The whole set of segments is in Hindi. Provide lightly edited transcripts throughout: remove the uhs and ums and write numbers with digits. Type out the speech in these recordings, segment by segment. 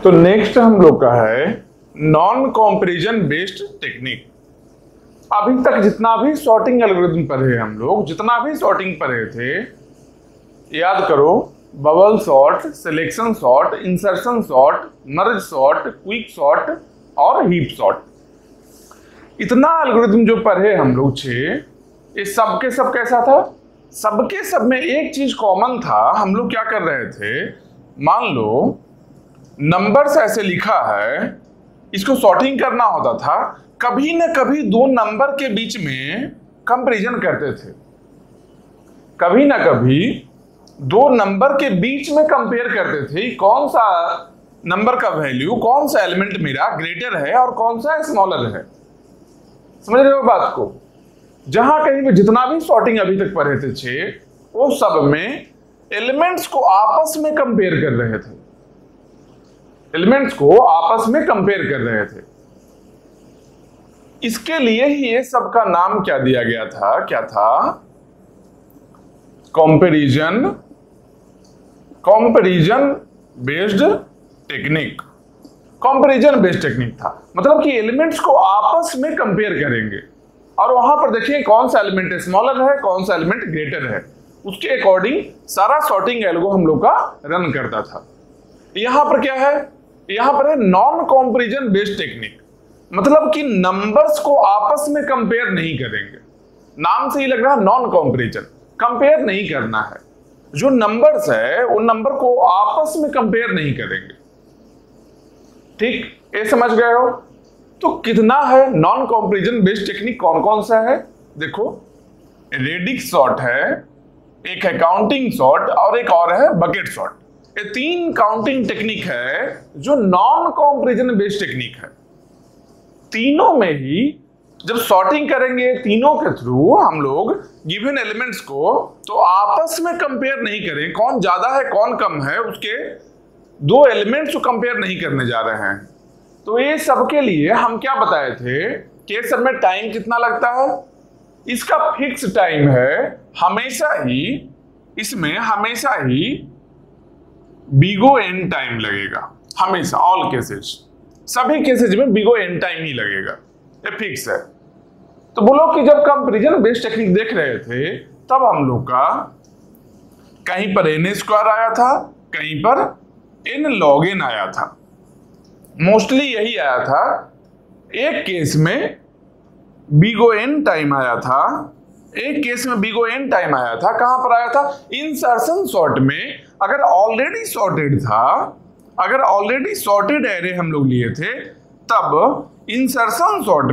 तो नेक्स्ट हम लोग का है नॉन कंपैरिजन बेस्ड टेक्निक। अभी तक जितना भी सॉर्टिंग एल्गोरिथम पढ़े हम लोग, जितना भी सॉर्टिंग पढ़े थे, याद करो, bubble sort, selection sort, insertion sort, merge sort, quick sort और हीप सॉर्ट। इतना एल्गोरिथम जो पढ़े हम लोग छे, ये सबके सब कैसा था? सबके सब में एक चीज कॉमन था। हम लोग क्या कर रहे थे, मान लो नंबर्स ऐसे लिखा है, इसको सॉर्टिंग करना होता था, कभी न कभी दो नंबर के बीच में कंपैरिजन करते थे, कभी ना कभी दो नंबर के बीच में कंपेयर करते थे, कौन सा नंबर का वैल्यू, कौन सा एलिमेंट मेरा ग्रेटर है और कौन सा स्मॉलर है। समझ रहे हो बात को? जहां कहीं भी जितना भी सॉर्टिंग अभी तक पढ़े थे, वो सब में एलिमेंट्स को आपस में कंपेयर कर रहे थे, एलिमेंट्स को आपस में कंपेयर कर रहे थे। इसके लिए ही ये सब का नाम क्या दिया गया था? क्या था? Comparison based technique. Comparison based technique था, मतलब कि एलिमेंट्स को आपस में कंपेयर करेंगे और वहां पर देखिए कौन सा एलिमेंट स्मॉलर है, कौन सा एलिमेंट ग्रेटर है, उसके अकॉर्डिंग सारा सॉर्टिंग एल्गो हम लोग का रन करता था। यहां पर क्या है? यहां पर है नॉन कंपैरिजन बेस्ड टेक्निक, मतलब कि नंबर्स को आपस में कंपेयर नहीं करेंगे। नाम से ही लग रहा है नॉन कंपैरिजन, कंपेयर नहीं करना है। जो नंबर्स है उन नंबर को आपस में कंपेयर नहीं करेंगे। ठीक, ये समझ गए हो? तो कितना है नॉन कंपैरिजन बेस्ड टेक्निक, कौन कौन सा है? देखो, रेडिक्स सॉर्ट है, एक है काउंटिंग सॉर्ट और एक और है बकेट सॉर्ट। ये तीन काउंटिंग टेक्निक है जो नॉन कंपैरिजन बेस्ड टेक्निक है। तीनों में ही जब सॉर्टिंग करेंगे, तीनों के थ्रू हम लोग गिवन एलिमेंट्स को तो आपस में कंपेयर नहीं करें, कौन ज्यादा है कौन कम है, उसके दो एलिमेंट्स को कंपेयर नहीं करने जा रहे हैं। तो ये सबके लिए हम क्या बताए थे कि सब में टाइम कितना लगता है? इसका फिक्स टाइम है, हमेशा ही इसमें हमेशा ही बिगो एन टाइम लगेगा, हमेशा, ऑल केसेस, सभी केसेस में बिगो एन टाइम ही लगेगा, ये फिक्स है। तो बोलो कि जब कंपैरिजन बेस्ड टेक्निक देख रहे थे तब हम लोग का कहीं पर एन स्क्वायर आया था, कहीं पर एन लॉग एन आया था, मोस्टली यही आया था। एक केस में बिगो एन टाइम आया था, एक केस में बिगो एन टाइम आया था। कहां पर आया था? इंसर्शन सॉर्ट में। अगर ऑलरेडी सॉर्टेड था, अगर ऑलरेडी सॉर्टेड एरे हम लोग लिए थे, तब इंसर्शन सॉर्ट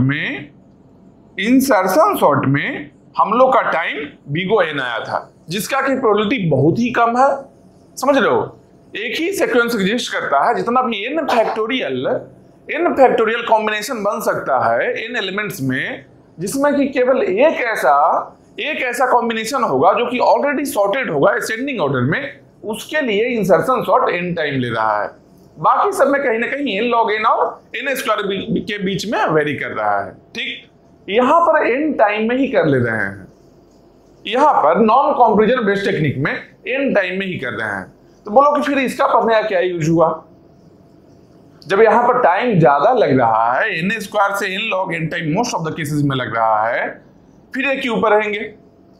में हम लोग का टाइम बिगो एन आया था, जिसका की प्रोबेबिलिटी बहुत ही कम है। समझ रहे हो? एक ही सीक्वेंस एग्जिस्ट करता है, जितना भी एन फैक्टोरियल कॉम्बिनेशन बन सकता है एन एलिमेंट्स में, जिसमें कि केवल एक ऐसा कॉम्बिनेशन होगा जो कि ऑलरेडी सॉर्टेड होगा असेंडिंग ऑर्डर में, उसके लिए इंसर्शन सॉर्ट एन टाइम ले रहा है। बाकी सब में कहीं ना कहीं एन लॉग एन और एन स्क्वायर के बीच में वेरी कर रहा है। ठीक, यहां पर एन टाइम में ही कर ले रहे हैं, यहां पर नॉन कंपैरिजन बेस्ड टेक्निक में एन टाइम में ही कर रहे हैं। तो बोलो कि फिर इसका पढ़ने का क्या यूज हुआ? जब यहां पर टाइम ज्यादा लग रहा है, एन स्क्वायर से n log n time most of the cases में लग रहा है, फिर ये क्यों पढ़ेंगे?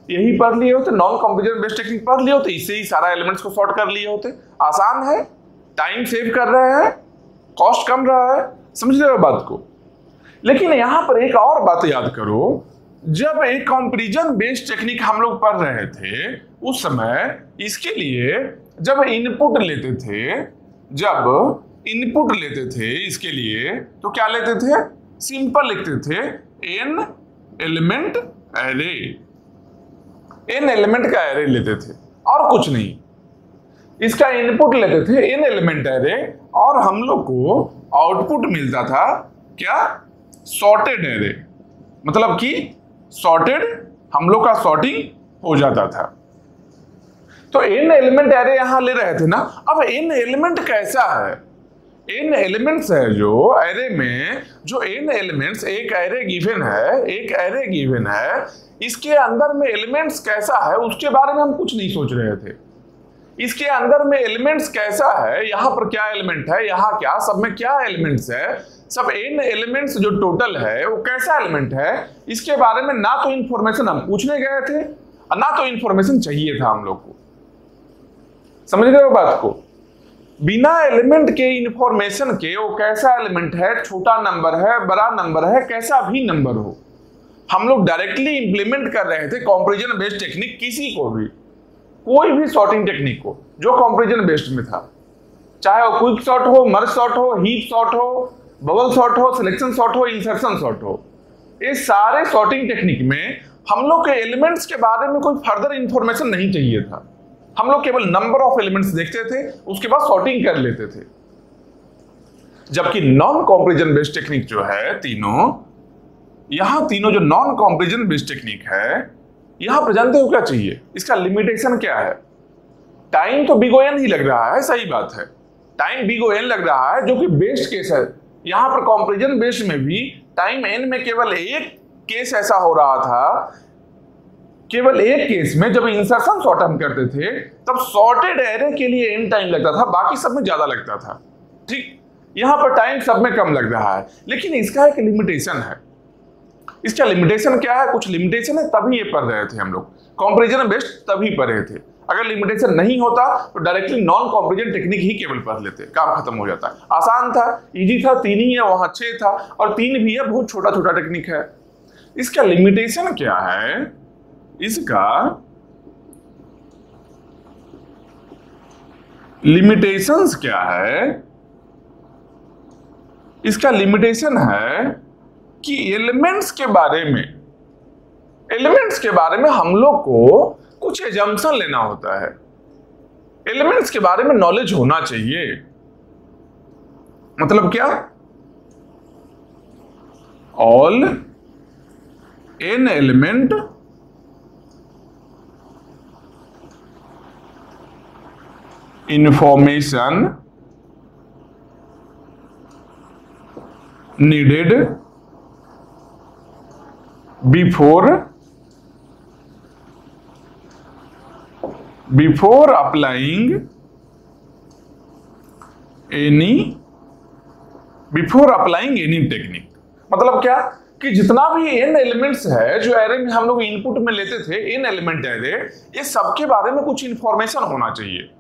यही पढ़ लिए होते, नॉन कंपैरिजन बेस्ड टेक्निक पढ़ लिए होते, इससे ही सारा एलिमेंट्स को सॉर्ट कर लिए होते। आसान है, टाइम सेव कर रहे हैं, कॉस्ट कम रहा है। समझ रहे हो बात को? लेकिन यहां पर एक और बात याद करो, जब एक कंपैरिजन बेस्ड टेक्निक हम लोग पढ़ रहे थे, उस समय इसके लिए जब इनपुट लेते थे इसके लिए, तो क्या लेते थे? सिंपल लिखते थे an element array, an element का एरे लेते थे और कुछ नहीं। इसका इनपुट लेते थे एन एलिमेंट एरे और हम लोग को आउटपुट मिलता था क्या? सॉर्टेड एरे, मतलब कि सॉर्टेड, हम लोग का सॉर्टिंग हो जाता था। तो एन एलिमेंट एरे यहां ले रहे थे ना। अब एन एलिमेंट कैसा है? एन एलिमेंट्स है जो एरे में, जो एन एलिमेंट्स, एक एरे गिवन है, इसके अंदर में एलिमेंट्स कैसा है उसके बारे में हम कुछ नहीं सोच रहे थे। इसके अंदर में एलिमेंट्स कैसा है, यहां पर क्या एलिमेंट है, यहां क्या, सब में क्या एलिमेंट्स है, सब n एलिमेंट्स जो टोटल है वो कैसा एलिमेंट है, इसके बारे में ना तो इंफॉर्मेशन हम पूछने गए थे और ना तो इंफॉर्मेशन चाहिए था हम लोग को। समझ रहे हो बात को? बिना एलिमेंट के इंफॉर्मेशन के वो कैसा एलिमेंट है, छोटा नंबर है, बड़ा नंबर है, कैसा भी नंबर हो, हम लोग डायरेक्टली इंप्लीमेंट कर रहे थे कंपैरिजन बेस्ड टेक्निक, किसी को भी, कोई भी सॉर्टिंग टेक्निक को जो कंपैरिजन बेस्ड में था, चाहे वो क्विक सॉर्ट हो, मर्ज सॉर्ट हो, हीप सॉर्ट हो, बबल सॉर्ट हो, सिलेक्शन सॉर्ट हो, इंसर्शन सॉर्ट हो, ये सारे सॉर्टिंग टेक्निक में हम लोग के एलिमेंट्स के बारे में कोई फर्दर इंफॉर्मेशन नहीं चाहिए था। हम लोग केवल नंबर ऑफ एलिमेंट्स देखते थे, उसके बाद सॉर्टिंग कर लेते थे। जबकि नॉन कंपैरिजन बेस्ड टेक्निक जो है तीनों, यहां तीनों जो नॉन कंपैरिजन बेस्ड टेक्निक है, यहां पर जानते हो क्या चाहिए, इसका लिमिटेशन क्या है? टाइम तो बिग O ही लग रहा है, सही बात है, टाइम बिग O लग रहा है, जो कि बेस्ट केस है। यहां पर कंपैरिजन बेस्ड में भी टाइम n में केवल एक केस ऐसा हो रहा था, केवल एक केस में जब इंसर्शन सॉर्ट हम करते थे तब सॉर्टेड एरे के लिए n टाइम लगता था, बाकी सब में ज्यादा लगता था। ठीक, यहां पर टाइम सब में कम लग रहा है, लेकिन इसका एक लिमिटेशन है। इसका लिमिटेशन क्या है? कुछ लिमिटेशन है, तभी ये पढ़ रहे थे हम लोग, कंपैरिजन बेस्ड तभी पढ़ रहे थे। अगर लिमिटेशन नहीं होता तो डायरेक्टली नॉन कंपैरिजन टेक्निक ही केवल पढ़ लेते, काम खत्म हो जाता। आसान था, इजी था, 3 ही है, वहां 6 था और 3 भी है, बहुत छोटा छोटा टेक्निक है। इसका लिमिटेशन क्या है? इसका लिमिटेशंस क्या है? इसका लिमिटेशन है कि एलिमेंट्स के बारे में हम लोग को कुछ एजम्पशन लेना होता है, एलिमेंट्स के बारे में नॉलेज होना चाहिए। मतलब क्या? All an element information needed before applying any technique। मतलब क्या कि जितना भी n एलिमेंट्स है जो एरे में हम लोग इनपुट में लेते थे, n एलिमेंट एरे, ये सबके बारे में कुछ इंफॉर्मेशन होना चाहिए,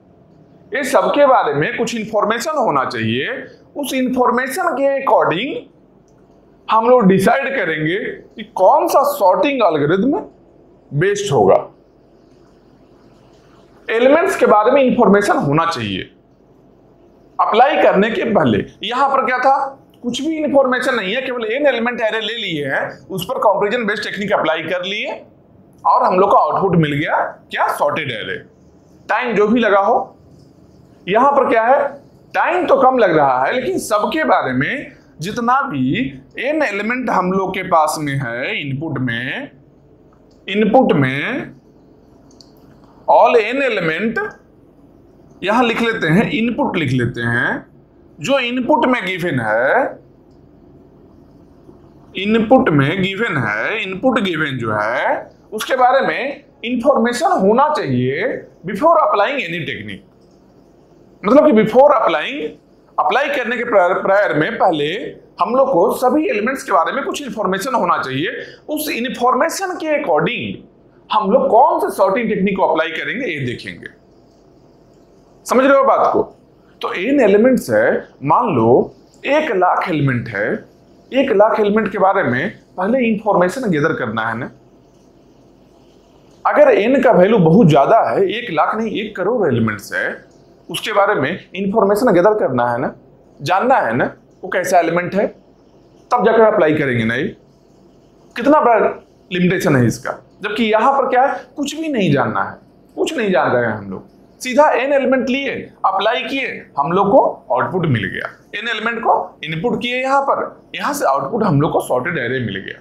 ये सबके बारे में कुछ इंफॉर्मेशन होना चाहिए। उस इंफॉर्मेशन के अकॉर्डिंग हम लोग डिसाइड करेंगे कि कौन सा सॉर्टिंग एल्गोरिथम बेस्ट होगा। एलिमेंट्स के बारे में इंफॉर्मेशन होना चाहिए अप्लाई करने के पहले। यहां पर क्या था? कुछ भी इंफॉर्मेशन नहीं है, केवल n एलिमेंट एरे ले लिए हैं, उस पर कंपैरिजन बेस्ड टेक्निक अप्लाई कर लिए और हम लोग को आउटपुट मिल गया क्या? Sorted array. टाइम जो भी लगा हो, यहां पर क्या है? टाइम तो कम लग रहा है, लेकिन सबके बारे में जितना भी n एलिमेंट हम लोग के पास में है इनपुट में ऑल n एलिमेंट, यहां लिख लेते हैं, इनपुट लिख लेते हैं, जो इनपुट में गिवन है, इनपुट गिवन जो है उसके बारे में इंफॉर्मेशन होना चाहिए बिफोर अप्लाइंग एनी टेक्निक। मतलब कि बिफोर अप्लाई करने के प्रायर में पहले हम लोग को सभी एलिमेंट्स के बारे में कुछ इंफॉर्मेशन होना चाहिए। उस इंफॉर्मेशन के अकॉर्डिंग हम लोग कौन से सॉर्टिंग टेक्निक को अप्लाई करेंगे ये देखेंगे। समझ रहे हो बात को? तो n एलिमेंट्स है, मान लो 1 लाख एलिमेंट है, 1 लाख एलिमेंट के बारे में पहले इंफॉर्मेशन गैदर करना है ना। अगर n का वैल्यू बहुत ज्यादा है, 1 लाख नहीं 1 करोड़ एलिमेंट्स है, उसके बारे में इंफॉर्मेशन गैदर करना है ना, जानना है ना वो कैसा एलिमेंट है, तब जाकर अप्लाई करेंगे ना। ये कितना बड़ा लिमिटेशन है इसका। जबकि यहां पर क्या है? कुछ भी नहीं जानना है, कुछ नहीं जान रहे हैं हम लोग, सीधा n एलिमेंट लिए, अप्लाई किए, हम लोग को आउटपुट मिल गया। n एलिमेंट को इनपुट किए यहां पर, यहां से आउटपुट हम लोग को सॉर्टेड एरे मिल गया।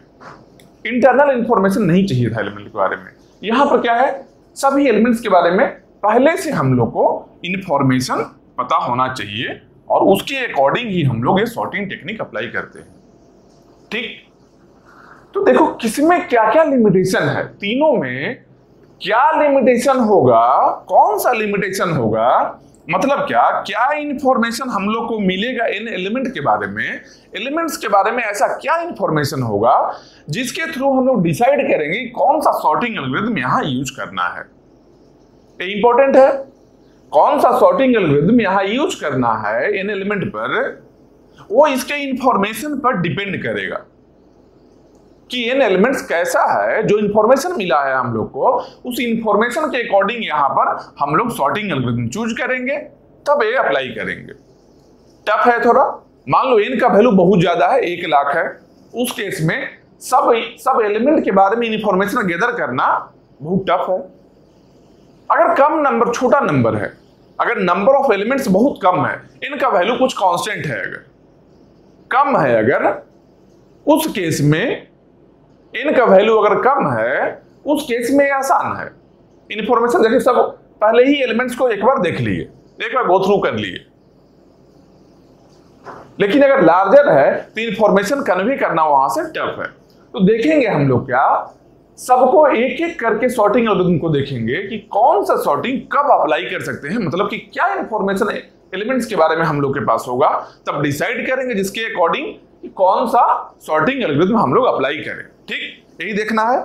इंटरनल इंफॉर्मेशन नहीं चाहिए था एलिमेंट के बारे में। यहां पर क्या है? सभी एलिमेंट्स के बारे में पहले से हम लोग को इंफॉर्मेशन पता होना चाहिए और उसके अकॉर्डिंग ही हम लोग ये सॉर्टिंग टेक्निक अप्लाई करते हैं। ठीक, तो देखो किसमें क्या क्या लिमिटेशन है। तीनों में क्या लिमिटेशन होगा, कौन सा लिमिटेशन होगा, मतलब क्या इंफॉर्मेशन हम लोग को मिलेगा इन एलिमेंट के बारे में, एलिमेंट्स के बारे में ऐसा क्या इंफॉर्मेशन होगा जिसके थ्रू हम लोग डिसाइड करेंगे कौन सा सॉर्टिंग एल्गोरिथम यहां यूज करना है। ये इंपॉर्टेंट है, कौन सा सॉर्टिंग एल्गोरिथम यहां यूज करना है इन एलिमेंट पर, वो इसके इंफॉर्मेशन पर डिपेंड करेगा कि इन एलिमेंट्स कैसा है। जो इंफॉर्मेशन मिला है हम लोग को, उस इंफॉर्मेशन के अकॉर्डिंग यहां पर हम लोग सॉर्टिंग एल्गोरिथम चूज करेंगे, तब ये अप्लाई करेंगे। टफ है थोड़ा, मान लो n का वैल्यू बहुत ज्यादा है, 1 लाख है, उस केस में सब एलिमेंट के बारे में इंफॉर्मेशन गैदर करना बहुत टफ है। अगर कम नंबर, छोटा नंबर है, अगर नंबर ऑफ एलिमेंट्स बहुत कम है, इनका वैल्यू कुछ कांस्टेंट है, अगर कम है, अगर उस केस में इनका वैल्यू अगर कम है, उस केस में आसान है। इंफॉर्मेशन देखिए, सब पहले ही एलिमेंट्स को एक बार देख लिए, एक बार गो थ्रू कर लिए। लेकिन अगर लार्जर है तो इंफॉर्मेशन कन्वे करना वहां से टफ है। तो देखेंगे हम लोग क्या, सबको एक एक करके सॉर्टिंग एल्गोरिथम को देखेंगे कि कौन सा सॉर्टिंग कब अप्लाई कर सकते हैं, मतलब कि क्या इंफॉर्मेशन एलिमेंट्स के बारे में हम लोग के पास होगा, तब डिसाइड करेंगे जिसके अकॉर्डिंग कि कौन सा सॉर्टिंग एल्गोरिथम हम लोग अप्लाई करें। ठीक, यही देखना है।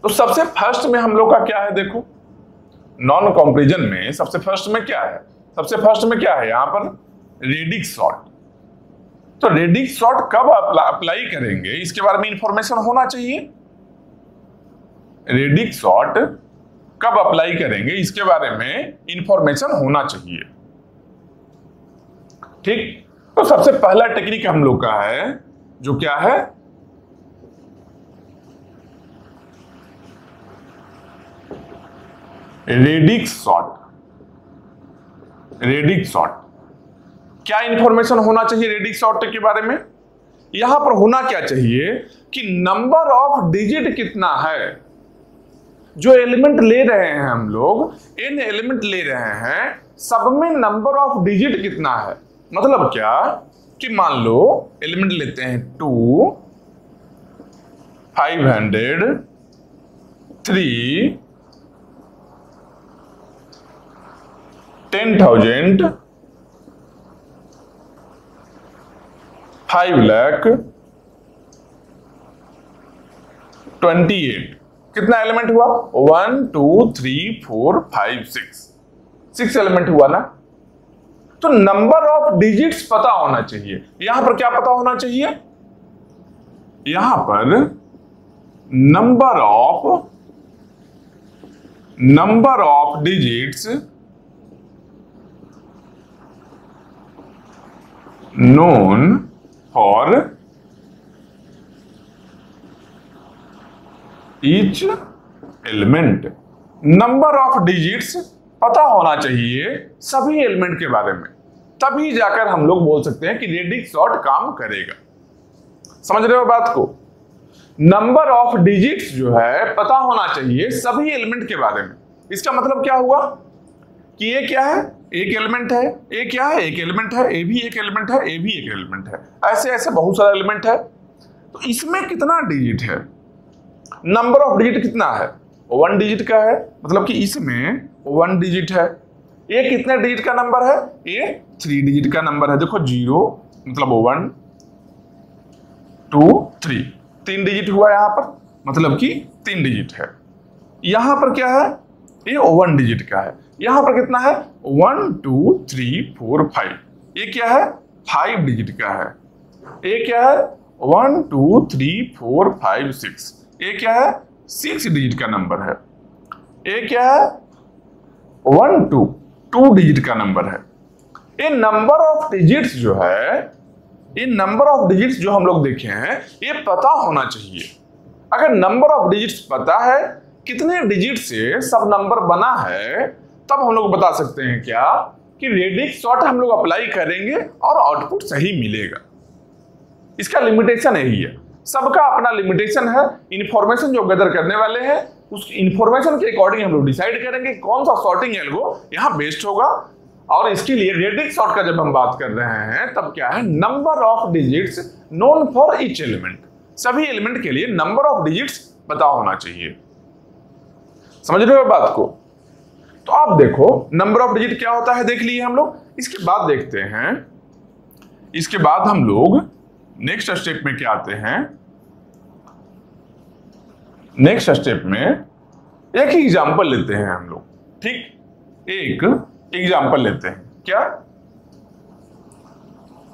तो सबसे फर्स्ट में हम लोग का क्या है, देखो नॉन कंपैरिजन में सबसे फर्स्ट में क्या है, सबसे फर्स्ट में क्या है यहां पर रेडिक्स सॉर्ट। तो रेडिक्स सॉर्ट कब अप्लाई करेंगे इसके बारे में इंफॉर्मेशन होना चाहिए। रेडिक्स सॉर्ट कब अप्लाई करेंगे इसके बारे में इंफॉर्मेशन होना चाहिए। ठीक, तो सबसे पहला टेक्निक हम लोग का है जो क्या है, रेडिक्स सॉर्ट। रेडिक्स सॉर्ट क्या इंफॉर्मेशन होना चाहिए रेडिक्स सॉर्ट के बारे में, यहां पर होना क्या चाहिए कि नंबर ऑफ डिजिट कितना है, जो एलिमेंट ले रहे हैं हम लोग, इन एलिमेंट ले रहे हैं, सब में नंबर ऑफ डिजिट कितना है। मतलब क्या कि मान लो एलिमेंट लेते हैं 2, 500, 3, 10,000, 5 लाख, 28। कितना एलिमेंट हुआ, 1 2 3 4 5 6 एलिमेंट हुआ ना। तो नंबर ऑफ डिजिट्स पता होना चाहिए। यहां पर क्या पता होना चाहिए, यहां पर number of digits known for each element। Number of digits पता होना चाहिए सभी एलिमेंट के बारे में, तभी जाकर हम लोग बोल सकते हैं कि रेडिक्स सॉर्ट काम करेगा। समझ रहे हो बात को, नंबर ऑफ डिजिट्स जो है पता होना चाहिए सभी एलिमेंट के बारे में। इसका मतलब क्या हुआ कि ये क्या है, एक एलिमेंट है, ये क्या है, एक एलिमेंट है, ये भी एक एलिमेंट है, ये भी एक एलिमेंट है, ऐसे ऐसे बहुत सारे एलिमेंट है। तो इसमें कितना डिजिट है, नंबर ऑफ डिजिट कितना है, 1 डिजिट का है, मतलब कि इसमें 1 डिजिट है। ये कितने डिजिट का नंबर है, ये 3 डिजिट का नंबर है। देखो 0 मतलब 1 2 3, 3 डिजिट हुआ यहां पर, मतलब कि 3 डिजिट है। यहां पर क्या है, ये 1 डिजिट का है। यहां पर कितना है, 1 2 3 4 5, ये क्या है 5 डिजिट का है। ये क्या है 1 2 3 4 5 6, ये क्या है 6 डिजिट का नंबर है। ये क्या है 1 2 डिजिट का नंबर है। ये नंबर ऑफ डिजिट्स जो है, ये नंबर ऑफ डिजिट्स जो हम लोग देखे हैं, ये पता होना चाहिए। अगर नंबर ऑफ डिजिट्स पता है, कितने डिजिट से सब नंबर बना है, तब हम लोग बता सकते हैं क्या कि रेडिक्स सॉर्ट हम लोग अप्लाई करेंगे और आउटपुट सही मिलेगा। इसका लिमिटेशन यही है, सबका अपना लिमिटेशन है। इंफॉर्मेशन जो गैदर करने वाले हैं, उस इंफॉर्मेशन के अकॉर्डिंग हम लोग डिसाइड करेंगे कौन सा सॉर्टिंग एल्गो यहां बेस्ट होगा। और इसके लिए रेडिक्स सॉर्ट का जब हम बात कर रहे हैं, तब क्या है, number of digits known for each element. सभी एलिमेंट के लिए नंबर ऑफ डिजिट्स पता होना चाहिए। समझ रहे हो बात को? तो आप देखो नंबर ऑफ डिजिट क्या होता है देख लिए हम लोग। इसके बाद देखते हैं, इसके बाद हम लोग नेक्स्ट स्टेप में क्या आते हैं। नेक्स्ट स्टेप में एक ही एग्जांपल लेते हैं हम लोग, ठीक। एक एग्जांपल लेते हैं, क्या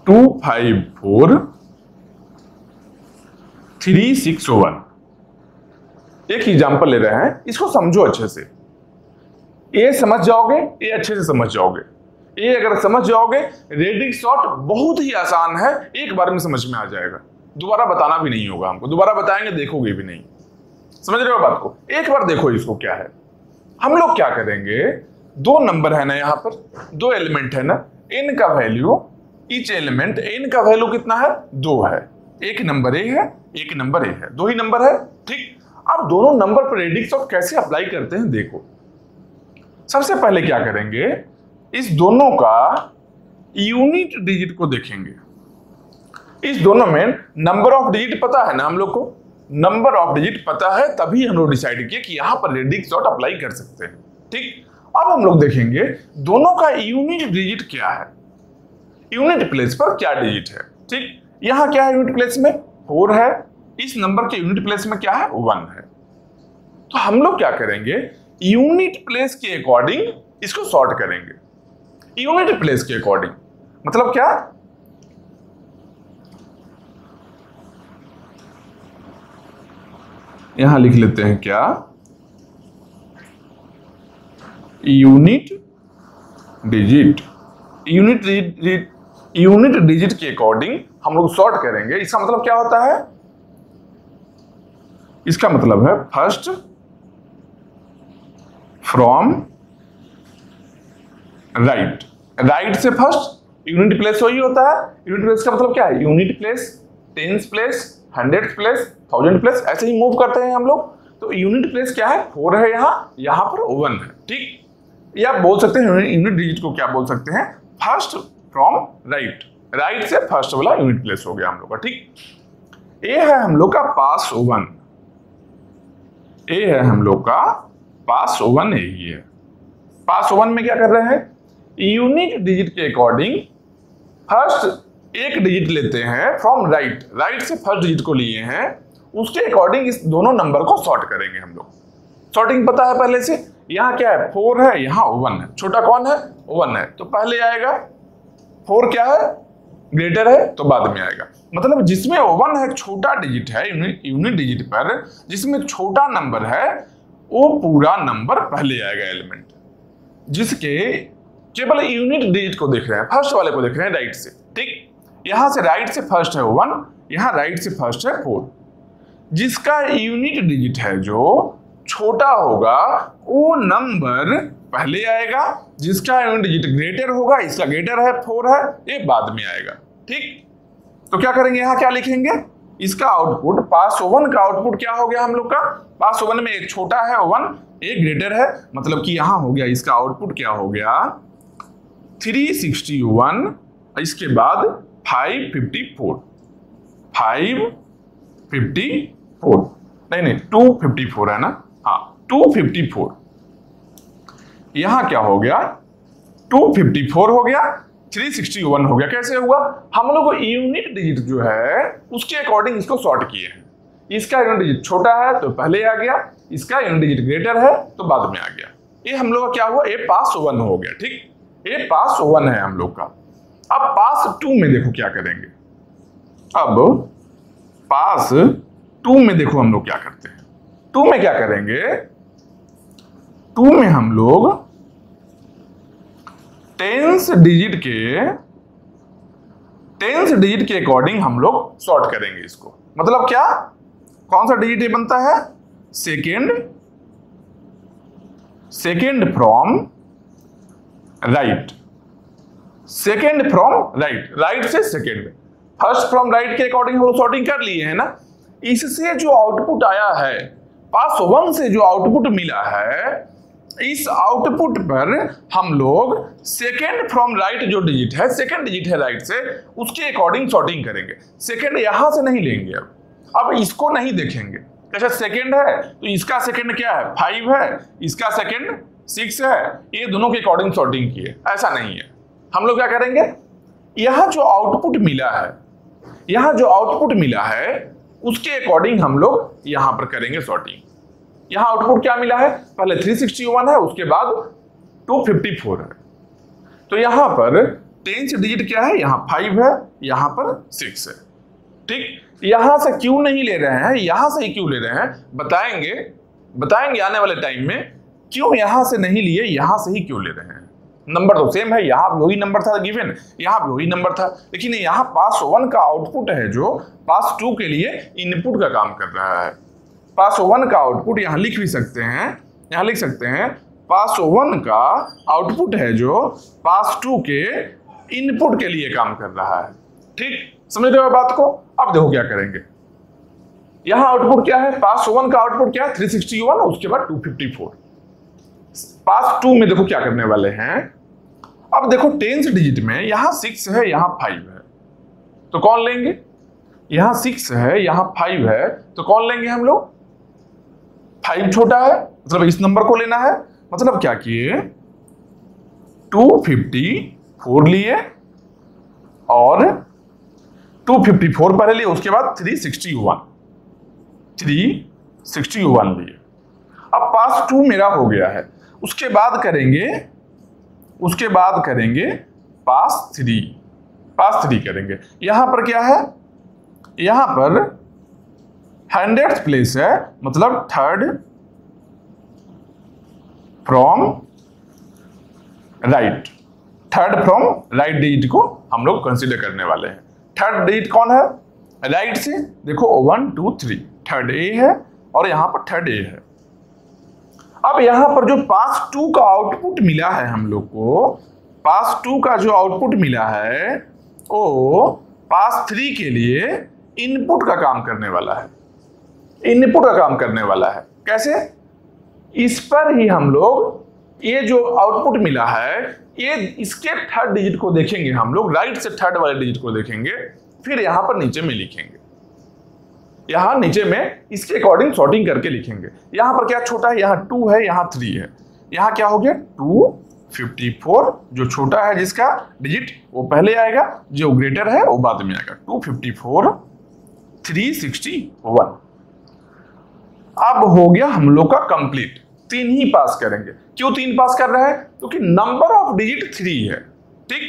254361। एक एग्जांपल ले रहे हैं, इसको समझो अच्छे से। ये समझ जाओगे, ये अच्छे से समझ जाओगे। ये अगर समझ जाओगे, रेडिक्स सॉर्ट बहुत ही आसान है, एक बार में समझ में आ जाएगा। दोबारा बताना भी नहीं होगा हमको, दोबारा बताएंगे देखोगे भी नहीं। समझ रहे हो बात को? एक बार देखो इसको क्या है। हम लोग क्या करेंगे, दो नंबर है ना, यहाँ पर दो एलिमेंट है ना, n का वैल्यू, ईच एलिमेंट n का वैल्यू कितना है, 2 है। एक नंबर a है, एक नंबर a है, दो ही नंबर है, ठीक। अब दोनों नंबर पर रेडिक्स सॉर्ट कैसे अप्लाई करते हैं देखो। सबसे पहले क्या करेंगे, इस दोनों का यूनिट डिजिट को देखेंगे। इस दोनों में नंबर ऑफ डिजिट पता है ना हम लोग को, नंबर ऑफ डिजिट पता है, तभी हम लोग डिसाइड किए कि यहां पर रेडिक्स सॉर्ट अप्लाई कर सकते हैं, ठीक। अब हम लोग देखेंगे दोनों का यूनिट डिजिट क्या है, यूनिट प्लेस पर क्या डिजिट है, ठीक। यहां क्या है यूनिट प्लेस में, 4 है। इस नंबर के यूनिट प्लेस में क्या है, 1 है। तो हम लोग क्या करेंगे, यूनिट प्लेस के अकॉर्डिंग इसको सॉर्ट करेंगे। यूनिट प्लेस के अकॉर्डिंग मतलब क्या, यहां लिख लेते हैं क्या, यूनिट डिजिट। यूनिट डिजिट के अकॉर्डिंग हम लोग सॉर्ट करेंगे। इसका मतलब क्या होता है, इसका मतलब है फर्स्ट फ्रॉम राइट। राइट से फर्स्ट, यूनिट प्लेस वही होता है। यूनिट प्लेस का मतलब क्या है, unit place, tens place, hundred place, thousand place, ऐसे ही मूव करते हैं हम लोग। तो यूनिट प्लेस क्या है, 4 है, यहां पर 1 है, ठीक। या आप बोल सकते हैं यूनिट डिजिट को क्या बोल सकते हैं, फर्स्ट फ्रॉम राइट। राइट से फर्स्ट वाला यूनिट प्लेस हो गया हम लोग का, ठीक। ए है हम लोग का पास 1, ए है हम लोग का पास 1, यही है। पास 1 में क्या कर रहे हैं, यूनिट डिजिट के अकॉर्डिंग फर्स्ट एक डिजिट लेते हैं फ्रॉम राइट। राइट से फर्स्ट डिजिट को लिए हैं, उसके अकॉर्डिंग इस दोनों नंबर को सॉर्ट करेंगे हम लोग। सॉर्टिंग पता है पहले से, यहाँ क्या है, 4 है, यहाँ 1 है। छोटा कौन है, 1 है, तो पहले आएगा। 4 क्या है, ग्रेटर है, तो बाद में आएगा। मतलब जिसमें 1 है, छोटा डिजिट है यूनिट डिजिट पर, जिसमें छोटा नंबर है वो पूरा नंबर पहले आएगा एलिमेंट। जिसके केवल यूनिट डिजिट को देख रहे हैं, फर्स्ट वाले को देख रहे हैं राइट से, ठीक। यहां से राइट से फर्स्ट है 1, यहां राइट से फर्स्ट है 4। जिसका यूनिट डिजिट है जो छोटा होगा वो नंबर पहले आएगा। जिसका यूनिट डिजिट ग्रेटर होगा, इसका ग्रेटर है, 4 है, ये बाद में आएगा, ठीक। तो क्या करेंगे, यहां क्या लिखेंगे, इसका आउटपुट पास 1 का आउटपुट क्या हो गया हम लोग का, पास 1 में एक छोटा है 1, एक ग्रेटर है, मतलब कि यहां हो गया इसका आउटपुट क्या हो गया 361। इसके बाद 554, 554 नहीं 254 है ना, हाँ 254। यहां क्या हो गया, 254 हो गया, 361 हो गया। कैसे हुआ, हम लोग यूनिट डिजिट जो है उसके अकॉर्डिंग इसको सॉर्ट किए हैं। इसका यूनिट डिजिट छोटा है तो पहले आ गया, इसका यूनिट डिजिट ग्रेटर है तो बाद में आ गया। ये हम लोग का क्या हुआ, ए पास 1 हो गया, ठीक। ये पास 1 है हम लोग का। अब पास 2 में देखो क्या करेंगे। अब पास 2 में देखो हम लोग क्या करते हैं। 2 में क्या करेंगे, 2 में हम लोग टेंस डिजिट के अकॉर्डिंग हम लोग सॉर्ट करेंगे इसको। मतलब क्या, कौन सा डिजिट ये बनता है, second from right. Second from right, right से सेकेंड। फर्स्ट फ्रॉम राइट के अकॉर्डिंग हम सॉर्टिंग कर लिए है ना। इससे जो आउटपुट आया है, पास 1 से जो आउटपुट मिला है, इस आउटपुट पर हम लोग सेकेंड फ्रॉम राइट जो डिजिट है, सेकेंड डिजिट है राइट से, उसके अकॉर्डिंग सॉर्टिंग करेंगे। सेकेंड यहां से नहीं लेंगे, अब इसको नहीं देखेंगे, अच्छा सेकंड है तो इसका सेकंड क्या है 5 है, इसका सेकंड 6 है, ये दोनों के अकॉर्डिंग सॉर्टिंग की है। ऐसा नहीं है, हम लोग क्या करेंगे, यहां जो आउटपुट मिला है, यहां जो आउटपुट मिला है उसके अकॉर्डिंग हम लोग यहां पर करेंगे सॉर्टिंग। यहां आउटपुट क्या मिला है, पहले 361 है, उसके बाद 254 है, तो यहां पर 10th डिजिट क्या है, यहां 5 है, यहां पर 6 है। ठीक, यहां से क्यों नहीं ले रहे हैं, यहां से ही क्यों ले रहे हैं, बताएंगे आने वाले टाइम में क्यों यहां से नहीं लिए, यहां से ही क्यों ले रहे हैं। नंबर तो सेम है, यहां भी वही नंबर था गिवन, यहां भी वही नंबर था, लेकिन यहां पास 1 का आउटपुट है जो पास 2 के लिए इनपुट का काम कर रहा है। पास 1 का आउटपुट यहां लिख भी सकते हैं, यहां लिख सकते हैं पास 1 का आउटपुट है जो पास 2 के इनपुट के लिए काम कर रहा है। ठीक, समझ रहे हो बात को। अब देखो क्या करेंगे, यहां आउटपुट क्या है, पास 1 का आउटपुट क्या है 361, उसके बाद 254। पास 2 में देखो क्या करने वाले हैं, अब देखो 10th डिजिट में यहां 6 है, यहां 5 है, तो कौन लेंगे, यहां 6 है, यहां 5 है, तो कौन लेंगे हम लोग, 5 छोटा है, मतलब इस नंबर को लेना है। मतलब क्या किए, 254 लिए और 254 पहले लिए, उसके बाद 361 लिए। अब पास 2 मेरा हो गया है, उसके बाद करेंगे पास 3 करेंगे। यहां पर क्या है, यहां पर 100th प्लेस है, मतलब थर्ड फ्रॉम राइट डिजिट को हम लोग कंसीडर करने वाले हैं। थर्ड डिजिट कौन है, राइट से देखो 1 2 3, थर्ड ए है और यहां पर थर्ड ए है। अब यहां पर जो पास 2 का आउटपुट मिला है हम लोग को, पास 2 का जो आउटपुट मिला है वो पास 3 के लिए इनपुट का काम करने वाला है। कैसे, इस पर ही हम लोग ये जो आउटपुट मिला है, ये इसके थर्ड डिजिट को देखेंगे हम लोग, राइट से थर्ड वाले डिजिट को देखेंगे, फिर यहां पर नीचे में लिखेंगे, यहां नीचे में इसके अकॉर्डिंग सॉर्टिंग करके लिखेंगे। यहां पर क्या छोटा है, यहां 2 है, यहां 3 है, यहां क्या हो गया 254, जो छोटा है जिसका डिजिट वो पहले आएगा, जो ग्रेटर है वो बाद में आएगा। 254 361। अब हो गया हम लोग का कंप्लीट, 3 ही पास करेंगे। क्यों 3 पास कर रहे हैं, क्योंकि नंबर ऑफ डिजिट 3 है। ठीक,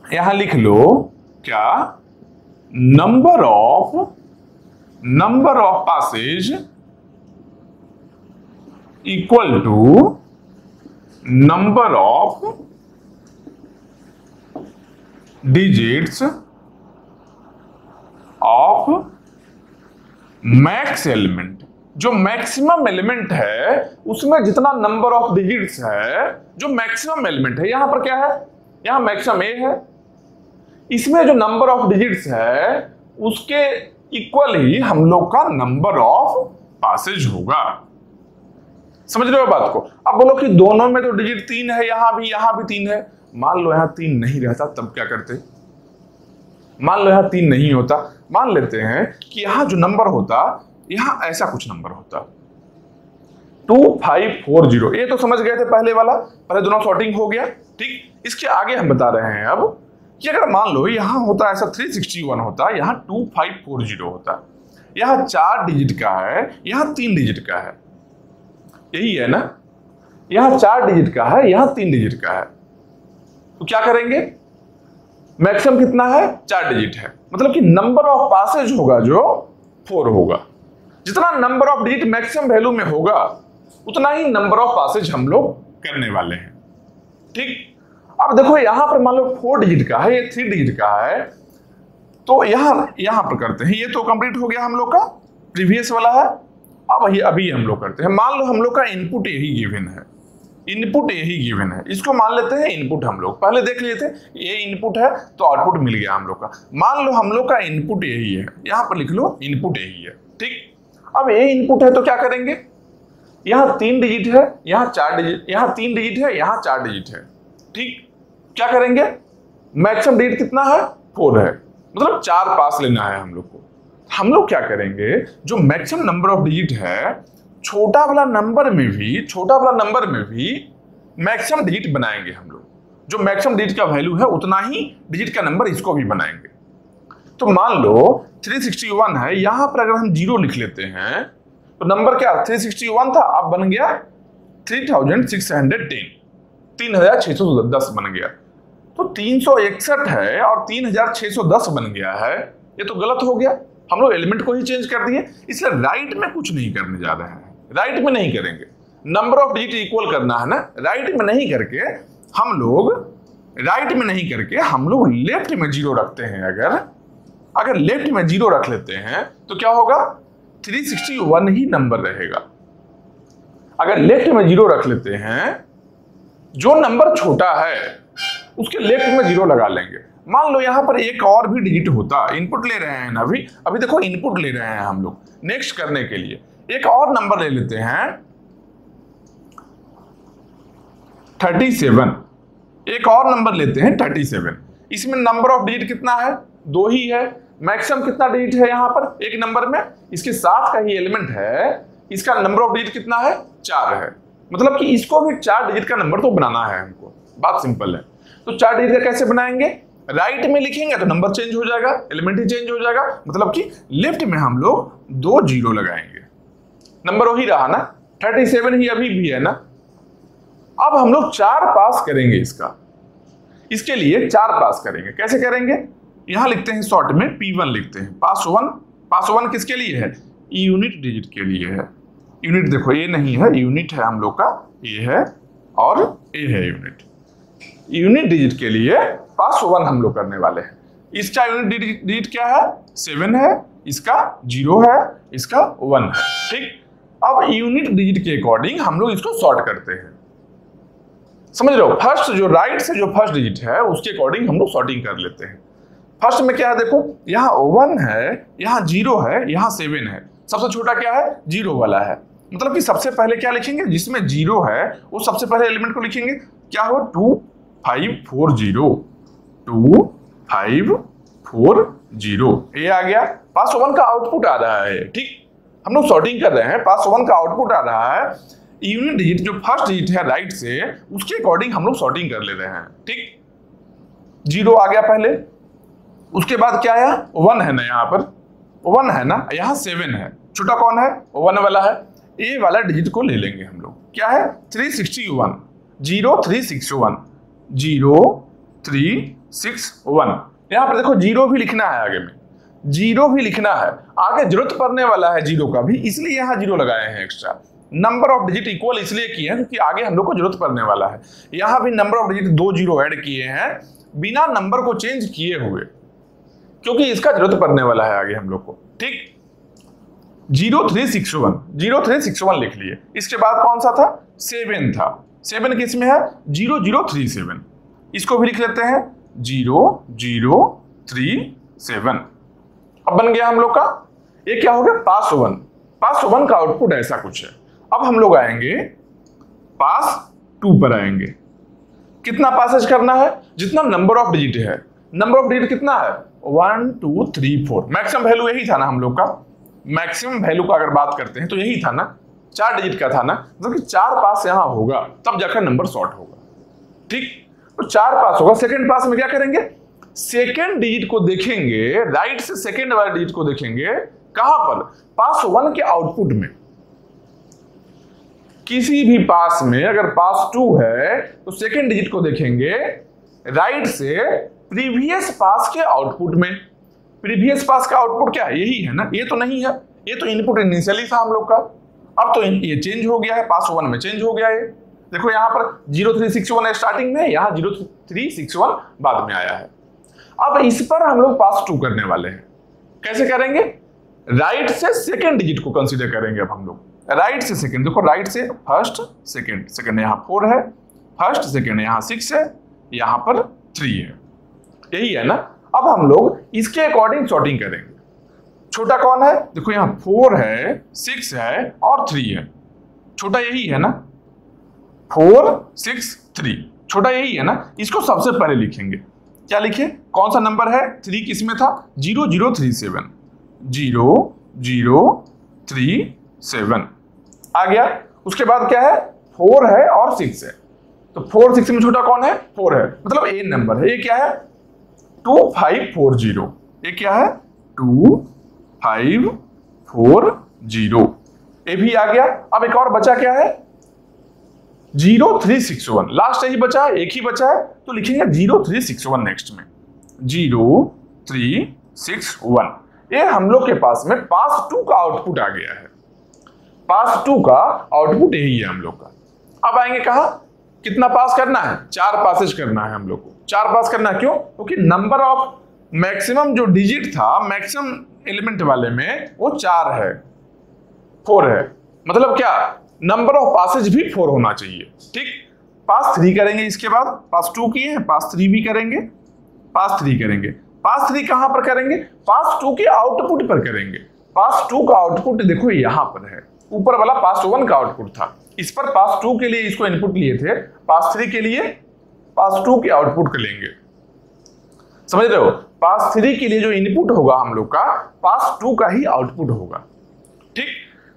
यहां लिख लो क्या, number of passes equal to number of digits of max element. जो मैक्सिमम एलिमेंट है उसमें जितना नंबर ऑफ डिजिट्स है, जो मैक्सिमम एलिमेंट है, यहां पर क्या है, यहां मैक्सिमम ए है, इसमें जो नंबर ऑफ डिजिट्स है उसके इक्वल ही हम लोग का नंबर ऑफ पासेज होगा। समझ रहे हो बात को। अब बोलो कि दोनों में तो डिजिट 3 है, यहां भी 3 है। मान लो यहां 3 नहीं रहता, तब क्या करते, मान लो यहां 3 नहीं होता, मान लेते हैं कि यहां जो नंबर होता, यहां ऐसा कुछ नंबर होता 2540। ये तो समझ गए थे पहले वाला, पहले दोनों सॉर्टिंग हो गया। ठीक, इसके आगे हम बता रहे हैं अब कि अगर मान लो यहां होता ऐसा 361 होता, यहां 2540 होता, यहां 4 डिजिट का है, यहां 3 डिजिट का है, यही है ना, यहां 4 डिजिट का है, यहां 3 डिजिट का है, तो क्या करेंगे, मैक्सिमम कितना है 4 डिजिट है, मतलब कि नंबर ऑफ पासेज होगा जो 4 होगा। जितना number of digit maximum value में होगा उतना ही नंबर ऑफ पासेज हम लोग करने वाले हैं। ठीक, अब देखो यहां पर मान लो 4 डिजिट का है, ये 3 डिजिट का है, तो यहां पर करते हैं। ये तो कंप्लीट हो गया हम लोग का, प्रीवियस वाला है। अब अभी हम लोग करते हैं, मान लो हम लोग का इनपुट यही गिवन है, इसको मान लेते हैं इनपुट। हम लोग पहले देख लिए थे ये इनपुट है तो आउटपुट मिल गया हम लोग का। मान लो हम लोग का इनपुट यही है, यहां पर लिख लो इनपुट यही है। ठीक, अब ये इनपुट है तो क्या करेंगे, यहां 3 डिजिट है, यहां 4 डिजिट, यहां 3 डिजिट है, यहां 4 डिजिट है। ठीक, क्या करेंगे, मैक्सिमम डिजिट कितना है 4 है, मतलब 4 पास लेना है हम लोग को। हम लोग क्या करेंगे, जो मैक्सिमम नंबर ऑफ डिजिट है, छोटा वाला नंबर में भी मैक्सिमम डिजिट बनाएंगे हम लोग। जो मैक्सिमम डिजिट का वैल्यू है उतना ही डिजिट का नंबर इसको भी बनाएंगे। तो मान लो 361 है, यहां पर अगर हम 0 लिख लेते हैं तो नंबर क्या 361 था, अब बन गया 3610, 3610 बन गया। तो 361 है और 3610 बन गया है, ये तो गलत हो गया। हम लोग एलिमेंट को ही चेंज कर दिए, इसलिए राइट में कुछ नहीं करने जा रहे हैं, राइट में नहीं करेंगे। नंबर ऑफ डिजिट इक्वल करना है ना, राइट में नहीं करके हम लोग लेफ्ट में 0 रखते हैं। अगर लेफ्ट में 0 रख लेते हैं तो क्या होगा, 361 ही नंबर रहेगा। अगर लेफ्ट में 0 रख लेते हैं, जो नंबर छोटा है उसके लेफ्ट में 0 लगा लेंगे। मान लो यहां पर एक और भी डिजिट होता, इनपुट ले रहे हैं ना, अभी देखो इनपुट ले रहे हैं हम लोग नेक्स्ट करने के लिए। एक और नंबर ले लेते हैं 37, एक और नंबर लेते हैं 37। इसमें नंबर ऑफ डिजिट कितना है, 2 ही है। मैक्सिमम कितना डिजिट है यहां पर एक नंबर में, इसके साथ का ही एलिमेंट है, इसका नंबर ऑफ डिजिट कितना है, 4 है। मतलब कि इसको भी 4 डिजिट का नंबर तो बनाना है हमको, बात सिंपल है। तो 4 डिजिट का कैसे बनाएंगे, राइट में लिखेंगे तो नंबर चेंज हो जाएगा, एलिमेंट ही चेंज हो जाएगा। मतलब कि लेफ्ट में हम लोग 2 0 लगाएंगे, नंबर वही रहा ना, 37 ही अभी भी है ना। अब हम लोग 4 पास करेंगे इसके लिए 4 पास करेंगे। कैसे करेंगे, यहां लिखते हैं शॉर्ट में P1 लिखते हैं, पास 1 किसके लिए है, यूनिट डिजिट के लिए है। यूनिट देखो ये नहीं है, यूनिट है हम लोग का, ये है और ये है यूनिट। यूनिट डिजिट के लिए पास 1 हम लोग करने वाले हैं। इसका यूनिट डिजिट क्या है, 7 है, इसका 0 है, इसका 1 है। ठीक, अब यूनिट डिजिट के अकॉर्डिंग हम लोग इसको सॉर्ट करते हैं। समझ लो, फर्स्ट जो राइट से जो फर्स्ट डिजिट है उसके अकॉर्डिंग हम लोग सॉर्टिंग कर लेते हैं। फर्स्ट में क्या है, देखो यहाँ 1 है, यहाँ 0 है, यहाँ 7 है। सबसे छोटा क्या है, 0 वाला है। मतलब कि सबसे पहले क्या लिखेंगे, जिसमें 0 है वो सबसे पहले एलिमेंट को लिखेंगे। क्या हो, 2540, 2540, ये आ गया। पास 1 का आउटपुट आ रहा है। ठीक, हम लोग सॉर्टिंग कर रहे हैं, पास 1 का आउटपुट आ रहा है। यूनिट डिजिट जो फर्स्ट डिजिट है राइट से, उसके अकॉर्डिंग हम लोग सॉर्टिंग कर ले रहे हैं। ठीक, 0 आ गया पहले, उसके बाद क्या आया, 1 है ना, यहाँ पर 1 है ना, यहाँ 7 है। छोटा कौन है, 1 वाला है। ए वाला डिजिट को ले लेंगे हम लोग, क्या है 361, 0361, 0361। यहाँ पर देखो 0 भी लिखना है, आगे में 0 भी लिखना है, आगे जरूरत पड़ने वाला है 0 का भी, इसलिए यहाँ 0 लगाए हैं extra. Number of digit equal इसलिए किए हैं क्योंकि आगे हम लोग को जरूरत पड़ने वाला है। यहाँ भी नंबर ऑफ डिजिट 2 0 ऐड किए हैं बिना नंबर को चेंज किए हुए, क्योंकि इसका जरूरत पड़ने वाला है आगे हम लोग को। ठीक, 0361 लिख लिए। इसके बाद कौन सा था, 7 था। 7 किस में है, 0037। इसको भी लिख लेते हैं 0037। अब बन गया हम लोग का, ये क्या हो गया, पास 1 का आउटपुट ऐसा कुछ है। अब हम लोग आएंगे पास 2 पर आएंगे। कितना पासेज करना है, जितना नंबर ऑफ डिजिट है। नंबर ऑफ डिजिट कितना है, 1 2 3 4। मैक्सिमम वैल्यू यही था ना हम लोग का, मैक्सिमम वैल्यू का अगर बात करते हैं तो यही था ना, 4 डिजिट का था ना। मतलब कि 4 पास यहां होगा तब जाकर नंबर सॉर्ट होगा। ठीक, तो 4 पास होगा। सेकंड पास में क्या करेंगे, सेकंड डिजिट को देखेंगे, राइट से सेकंड वाले डिजिट को देखेंगे। कहां पर, पास 1 के आउटपुट में। किसी भी पास में अगर पास 2 है तो सेकंड डिजिट को देखेंगे राइट से प्रीवियस पास के आउटपुट में। प्रीवियस पास का आउटपुट क्या है, यही है ना, ये तो नहीं है, ये तो इनपुट इनिशियली था हम लोग का। अब तो ये चेंज हो गया है, पास 1 में चेंज हो गया है। देखो यहाँ पर 0361 है स्टार्टिंग में, यहाँ 0361 बाद में आया है। अब इस पर हम लोग पास 2 करने वाले हैं। कैसे करेंगे, राइट से सेकंड डिजिट को कंसीडर करेंगे। अब हम लोग राइट से सेकंड, देखो राइट से फर्स्ट सेकंड यहाँ 4 है, फर्स्ट सेकंड यहाँ 6 है, यहाँ पर 3 है, यही है ना। अब हम लोग इसके अकॉर्डिंग सॉर्टिंग करेंगे। छोटा कौन है, देखो यहाँ 4 है, 6 है और 3 है। छोटा यही है ना, 4 6 3, छोटा यही है ना। इसको सबसे पहले लिखेंगे, क्या लिखे, कौन सा नंबर है, 3 किस में था, 0037, 003 आ गया। उसके बाद क्या है, 4 है और 6 है, तो 4 6 में छोटा कौन है, 4 है, मतलब ए नंबर है। ये क्या है, 2540। ये क्या है, 2540, ये भी आ गया। अब एक और बचा क्या है, 0361, लास्ट यही बचा है, एक ही बचा है, तो लिखेंगे 0361 नेक्स्ट में, 0361। ये हम लोग के पास में पास 2 का आउटपुट आ गया है। पास 2 का आउटपुट यही है हम लोग का। अब आएंगे कहा, कितना पास करना है, 4 पासेज करना है हम लोग को। 4 पास करना है, क्यों, क्योंकि नंबर ऑफ मैक्सिमम जो डिजिट था मैक्सिमम एलिमेंट वाले में वो 4 है, 4 है, मतलब क्या, नंबर ऑफ पासेज भी 4 होना चाहिए। ठीक, पास 3 करेंगे, इसके बाद पास 2 किए हैं, पास 3 भी करेंगे, पास 3 करेंगे। पास 3 कहां पर करेंगे, पास 2 के आउटपुट पर करेंगे। पास 2 का आउटपुट देखो यहां पर है, ऊपर वाला पास 1 का आउटपुट था, इस पर पास 2 के लिए इसको इनपुट लिए थे, पास 3 के लिए पास 2 के आउटपुट को लेंगे। समझ रहे हो, पास 3 के लिए जो इनपुट होगा हम लोग का, पास 2 का ही आउटपुट होगा। ठीक,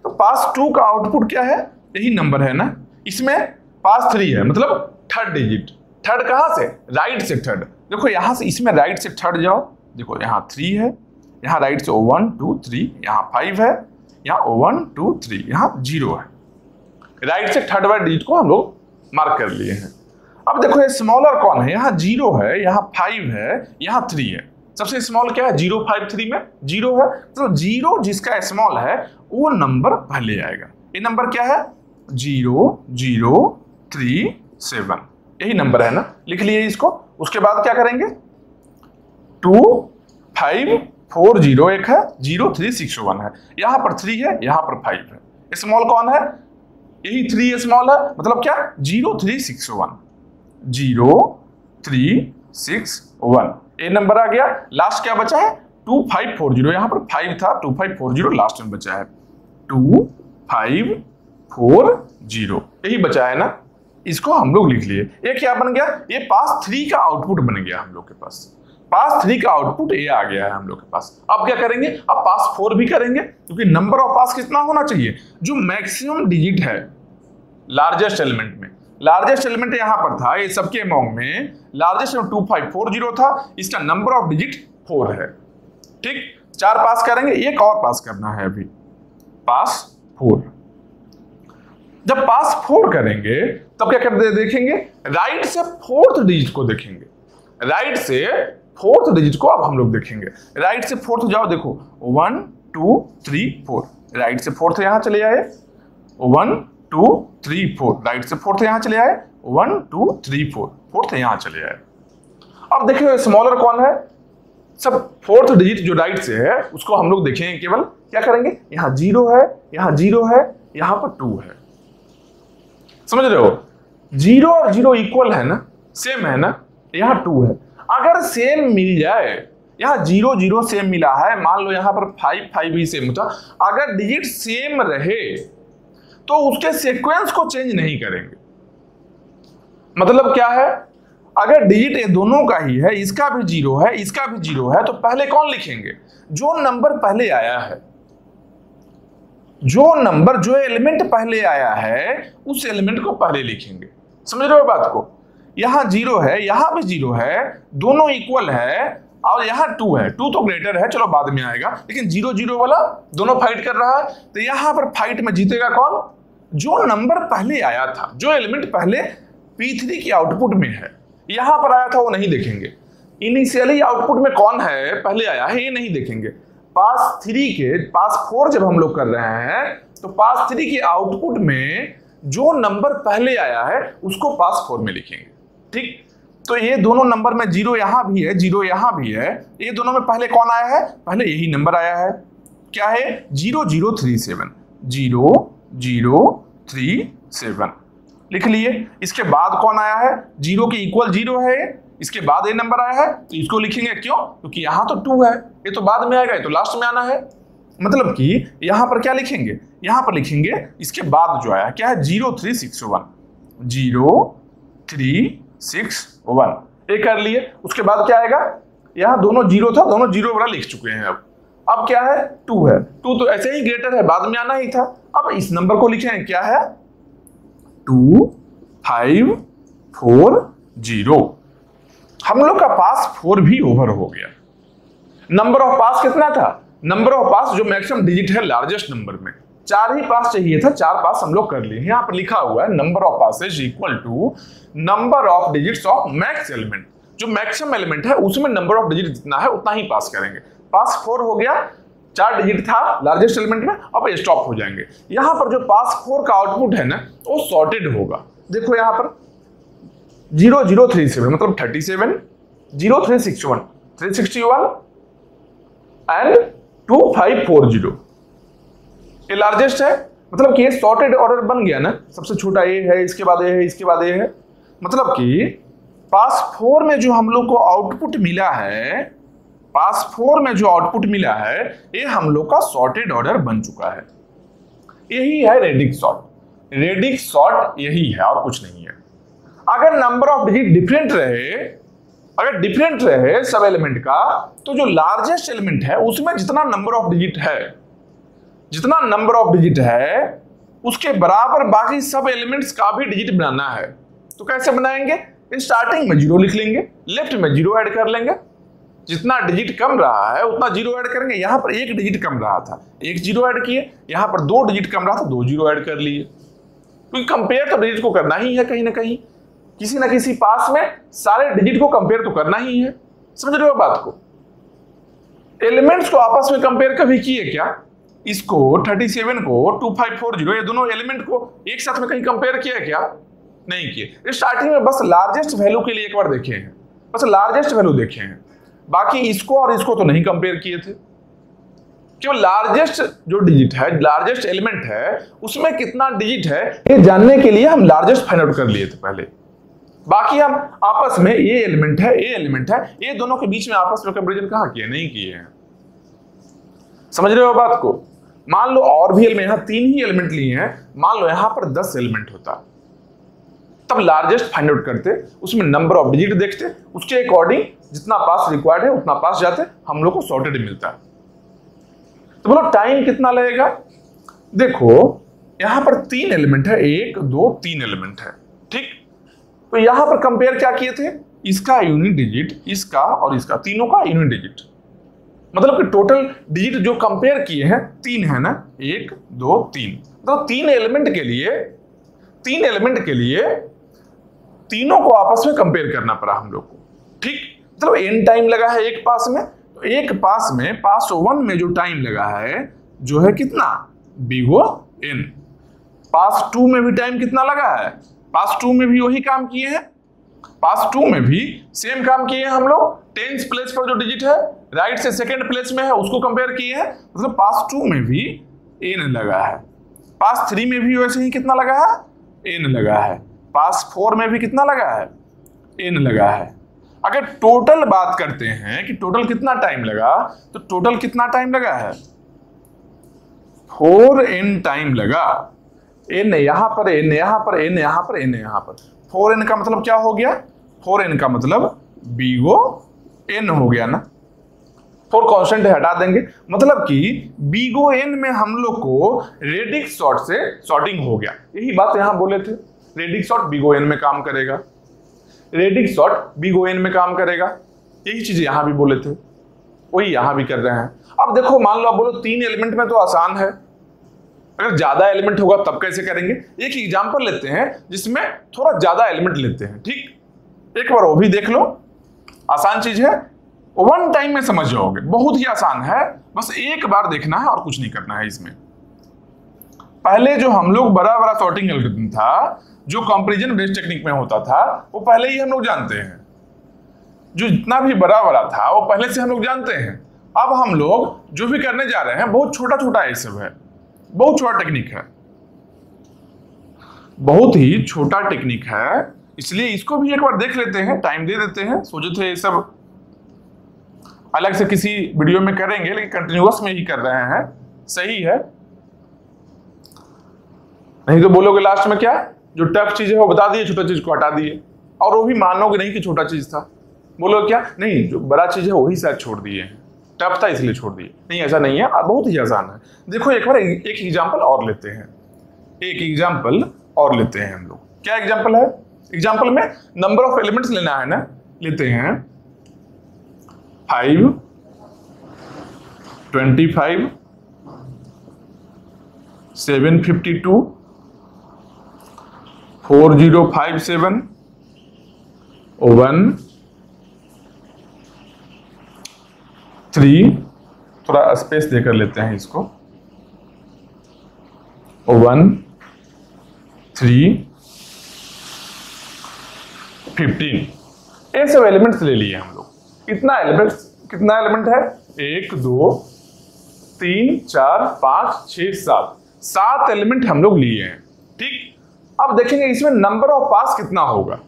तो पास 2 का आउटपुट क्या है, यही नंबर है ना, इसमें पास 3 है, मतलब थर्ड डिजिट। थर्ड कहां से, राइट से थर्ड। देखो यहां से, इसमें राइट से थर्ड जाओ, देखो यहां 3 है, यहां राइट से 1 2 3, यहां 5 है, यहां 1 2 3, यहां 0 है। राइट से थर्ड वाले डिजिट को हम लोग मार्क कर लिए हैं। अब देखो ये स्मॉलर कौन है, यहाँ 0 है, यहाँ 5 है, यहाँ 3 है। सबसे स्मॉल क्या है, 0 5 3 में 0 है, तो 0 जिसका स्मॉल है वो नंबर पहले आएगा। ये नंबर क्या है, 0037, यही नंबर है ना, लिख लिए इसको। उसके बाद क्या करेंगे, 2540 एक है, 0361 है, यहाँ पर 3 है, यहाँ पर 5 है। स्मॉल कौन है, यही 3 स्मॉल है, मतलब क्या, 0361, 0361, ये नंबर आ गया। लास्ट क्या बचा है, 2540, यहाँ पर 5 था, 2540 लास्ट में बचा है, 2540, यही बचा है ना, इसको हम लोग लिख लिए। ये क्या बन गया, ये पास 3 का आउटपुट बन गया हम लोग के पास। पास 3 का आउटपुट ये आ गया है हम लोग के पास। अब क्या करेंगे, अब पास 4 भी करेंगे, क्योंकि नंबर ऑफ पास कितना होना चाहिए, जो मैक्सिमम डिजिट है लार्जेस्ट एलिमेंट में। लार्जेस्ट एलिमेंट यहां पर था, ये सबके अमाउंट में लार्जेस्ट 2540 था, इसका नंबर ऑफ डिजिट 4 है। ठीक, 4 पास करेंगे, एक और पास करना है अभी, पास 4। जब पास 4 करेंगे तब क्या कर देखेंगे, राइट से 4th डिजिट को देखेंगे। राइट से 4th डिजिट को अब हम लोग देखेंगे। राइट से 4th जाओ, देखो 1 2 3 4, राइट से 4th यहां चले आए, 1 2 3 4, राइट से 4th यहां चले आए, 1 2 3 4, 4th यहां चले आए। अब देखिए स्मॉलर कौन है, सब 4th डिजिट जो राइट से है उसको हम लोग देखेंगे। केवल क्या करेंगे, यहां 0 है, यहां 0 है, यहां पर 2 है। समझ रहे हो, 0 और 0 इक्वल है ना, सेम है ना, यहां 2 है। अगर सेम मिल जाए, यहां 0 0 सेम मिला है, मान लो यहां पर 5 5 भी सेम था, अगर डिजिट सेम रहे तो उसके सीक्वेंस को चेंज नहीं करेंगे। मतलब क्या है, अगर डिजिट ये दोनों का ही है, इसका भी 0 है, इसका भी 0 है, तो पहले कौन लिखेंगे, जो नंबर पहले आया है। जो नंबर, जो एलिमेंट पहले आया है उस एलिमेंट को पहले लिखेंगे। समझ रहे हो बात को, यहां 0 है, यहां भी 0 है, दोनों इक्वल है, और यहां 2 है, 2 तो ग्रेटर है, चलो बाद में आएगा, लेकिन 0 0 वाला दोनों फाइट कर रहा है, तो यहां पर फाइट में जीतेगा कौन, जो नंबर पहले आया था, जो एलिमेंट पहले P3 के आउटपुट में है। यहां पर आया था वो नहीं देखेंगे, इनिशियली आउटपुट में कौन है पहले आया है ये नहीं देखेंगे। पास 3 के, पास 4 जब हम लोग कर रहे हैं तो पास 3 के आउटपुट में जो नंबर पहले आया है उसको पास 4 में लिखेंगे। ठीक, तो ये दोनों नंबर में 0 यहां भी है, 0 यहां भी है, ये दोनों में पहले कौन आया है, पहले यही नंबर आया है, क्या है, 0037, 0037 लिख लिए। इसके बाद कौन आया है, 0 के इक्वल 0 है, इसके बाद ये नंबर आया है, तो इसको लिखेंगे, क्यों, क्योंकि यहां तो 2 है, ये तो बाद में आएगा, ये तो लास्ट में आना है। मतलब कि यहां पर क्या लिखेंगे, यहां पर लिखेंगे इसके बाद जो आया क्या है, 0361, 0361, ये कर लिए। उसके बाद क्या आएगा, यहां दोनों 0 था, दोनों 0 वाला लिख चुके हैं। अब अब क्या है 2 है, 2 तो ऐसे ही ग्रेटर है, बाद में आना ही था। अब इस नंबर को लिखें, क्या है 2 5 4 0। हम लोग का पास 4 भी ओवर हो गया। नंबर ऑफ पास कितना था, नंबर ऑफ पास जो मैक्सिमम डिजिट है लार्जेस्ट नंबर में, 4 ही पास चाहिए था, 4 पास हम लोग कर लिए। यहां पर लिखा हुआ है number of passes equal to number of digits of max element. जो मैक्सिमम एलिमेंट है उसमें नंबर ऑफ डिजिट जितना है उतना ही पास करेंगे। पास 4 हो गया, 4 डिजिट था लार्जेस्ट एलिमेंट में, अब स्टॉप हो जाएंगे। यहां पर जो पास 4 का आउटपुट है ना वो सॉर्टेड होगा। देखो यहां पर 0037 मतलब 37, 0361 361 एंड 2540, ये लार्जेस्ट है, मतलब कि ये सॉर्टेड ऑर्डर बन गया ना। सबसे छोटा ये है, इसके बाद ये है, इसके बाद ये है, मतलब कि पास 4 में जो हम लोग को आउटपुट मिला है, पास 4 में जो आउटपुट मिला है ये हम लोग का सॉर्टेड ऑर्डर बन चुका है। यही है रेडिक्स सॉर्ट। रेडिक्स सॉर्ट यही है और कुछ नहीं है। अगर नंबर ऑफ डिजिट डिफरेंट रहे, अगर डिफरेंट रहे सब एलिमेंट का, तो जो लार्जेस्ट एलिमेंट है उसमें जितना नंबर ऑफ डिजिट है, जितना नंबर ऑफ डिजिट है उसके बराबर बाकी सब एलिमेंट्स का भी डिजिट बनाना है। तो कैसे बनाएंगे, स्टार्टिंग में 0 लिख लेंगे, लेफ्ट में 0 ऐड कर लेंगे, जितना डिजिट कम रहा है उतना 0 ऐड करेंगे। यहां पर 1 डिजिट कम रहा था, 1 0 ऐड किए, यहां पर 2 डिजिट कम रहा था, 2 0 ऐड कर लिए। क्योंकि कंपेयर तो डिजिट को करना ही है, कहीं ना कहीं किसी ना किसी पास में सारे डिजिट को कंपेयर तो करना ही है। समझ रहे हो बात को। एलिमेंट्स को आपस में कंपेयर कभी किए क्या, इसको 37 को 2540 ये दोनों एलिमेंट को एक साथ में कहीं कंपेयर किया क्या, नहीं किए। स्टार्टिंग में बस लार्जेस्ट वैल्यू के लिए एक बार देखे हैं, बस लार्जेस्ट वैल्यू देखे हैं, बाकी इसको और इसको तो नहीं कंपेयर किए थे। केवल लार्जेस्ट जो डिजिट है, लार्जेस्ट एलिमेंट है, उसमें कितना डिजिट है ये जानने के लिए हम लार्जेस्ट फाइंड आउट कर लिए थे पहले। बाकी हम आपस में ये एलिमेंट है, ये एलिमेंट है, ये दोनों के बीच में आपस में कंपैरिजन कहां किए, नहीं किए हैं। समझ रहे हो बात को। मान लो और भी एलिमेंट, यहां 3 ही एलिमेंट लिए हैं, मान लो यहां पर 10 एलिमेंट होता, तब लार्जेस्ट फाइंड आउट करते, उसमें नंबर ऑफ डिजिट देखते, उसके अकॉर्डिंग जितना पास रिक्वायर्ड है उतना पास जाते, हम लोग को सॉर्टेड मिलता। तो बोलो टाइम कितना लगेगा। देखो यहां पर 3 एलिमेंट है, 1 2 3 एलिमेंट है, ठीक। तो यहां पर कंपेयर क्या किए थे, इसका यूनिट डिजिट, इसका और इसका, तीनों का यूनिट डिजिट, मतलब कि टोटल डिजिट जो कंपेयर किए हैं 3 है ना, 1 2 3। तो 3 एलिमेंट के लिए, 3 एलिमेंट के लिए तीनों को आपस में कंपेयर करना पड़ा हम लोग को, ठीक। मतलब n टाइम लगा है एक पास में, तो एक पास में पास 1 में जो टाइम लगा है जो है कितना, बिगो n। पास 2 में भी टाइम कितना लगा है, पास 2 में भी वही काम किए हैं, पास 2 में भी सेम काम किए हैं हम लोग। 10th प्लेस पर जो डिजिट है राइट से सेकंड प्लेस में है उसको कंपेयर किए हैं, मतलब पास 2 में भी n लगा है। पास 3 में भी वैसे ही कितना लगा है, n लगा है। पास 4 में भी कितना लगा है, n लगा है। अगर टोटल बात करते हैं कि टोटल कितना टाइम लगा, तो टोटल कितना टाइम लगा है, 4n टाइम लगा। n यहां पर, n यहां पर, n यहां पर, n यहां पर। 4n का मतलब क्या हो गया, 4n का मतलब बिगो n हो गया ना। 4 कांस्टेंट हटा देंगे, मतलब कि बिगो n में हम लोग को रेडिक्स सॉर्ट से सॉर्टिंग हो गया। यही बात यहां बोले थे, रेडिक्स सॉर्ट बिगो n में काम करेगा, रेडिक्स सॉर्ट बिगो n में काम करेगा। यही चीज यहां भी बोले थे, वही यहां भी कर रहे हैं। अब देखो मान लो, आप बोलो 3 एलिमेंट में तो आसान है, अगर ज्यादा एलिमेंट होगा तब कैसे करेंगे। एक एग्जांपल लेते हैं जिसमें थोड़ा ज्यादा एलिमेंट लेते हैं, ठीक। एक बार वो भी देख लो, आसान चीज है, 1 टाइम में समझ जाओगे, बहुत ही आसान है, बस एक बार देखना है और कुछ नहीं करना है इसमें। पहले जो हम लोग बड़ा बड़ा सॉर्टिंग एल्गोरिथम था, जो कंपैरिजन बेस्ड टेक्निक में होता था, वो पहले ही हम लोग जानते हैं। जो जितना भी बड़ा बड़ा था वो पहले से हम लोग जानते हैं। अब हम लोग जो भी करने जा रहे हैं बहुत छोटा छोटा ये सब है, बहुत छोटा टेक्निक है, बहुत ही छोटा टेक्निक है, इसलिए इसको भी एक बार देख लेते हैं, टाइम दे देते हैं। सोचे थे ये सब अलग से किसी वीडियो में करेंगे, लेकिन कंटिन्यूअस में ही कर रहे हैं, सही है। नहीं तो बोलोगे लास्ट में क्या, जो टफ चीज है वो बता दिए, छोटा चीज को हटा दिए, और वो भी मानोगे नहीं कि छोटा चीज था। बोलोगे क्या, नहीं जो बड़ा चीज है वही शायद छोड़ दिए हैं। टफ था इसलिए छोड़ दिए। नहीं ऐसा नहीं है, बहुत ही आसान है। देखो एक बार एक एग्जाम्पल और लेते हैं, एक एग्जाम्पल और लेते हैं हम लोग। क्या एग्जाम्पल है? एग्जाम्पल में नंबर ऑफ एलिमेंट्स लेना है ना, लेते हैं 5, 25, 752, 4057, 1, 3, थोड़ा स्पेस देकर लेते हैं इसको, 1, 3, 15, ये सब एलिमेंट्स ले लिए हम लोग। कितना एलिमेंट है? 1, 2, 3, 4, 5, 6, 7 एलिमेंट हम लोग लिए हैं। ठीक, अब देखेंगे इसमें नंबर ऑफ पास कितना होगा।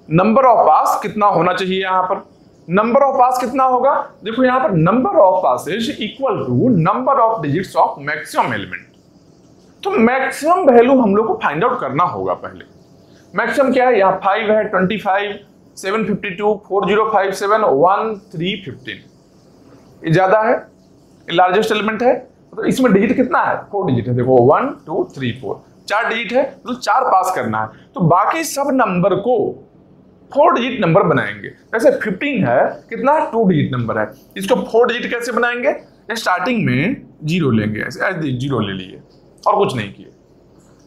नंबर ऑफ पास कितना होना चाहिए? यहां पर नंबर ऑफ पास कितना होगा? देखो यहां पर number of passes equal to number of digits of maximum element. तो मैक्सिमम वैल्यू हम लोग को फाइंड आउट करना होगा पहले। मैक्सिमम क्या है? यहाँ 5 है, 25, 752, 4057, 1, 3, 15। ये ज्यादा है, लार्जेस्ट एलिमेंट है, तो इसमें डिजिट कितना है? 4 डिजिट है। देखो 1, 2, 3, 4, 4 डिजिट है, तो 4 पास करना है। तो बाकी सब नंबर को 4 डिजिट नंबर बनाएंगे। जैसे 15 है, कितना है? 2 डिजिट नंबर है। इसको 4 डिजिट कैसे बनाएंगे? स्टार्टिंग में 0 लेंगे, ऐसे 0 ले लिए और कुछ नहीं किए।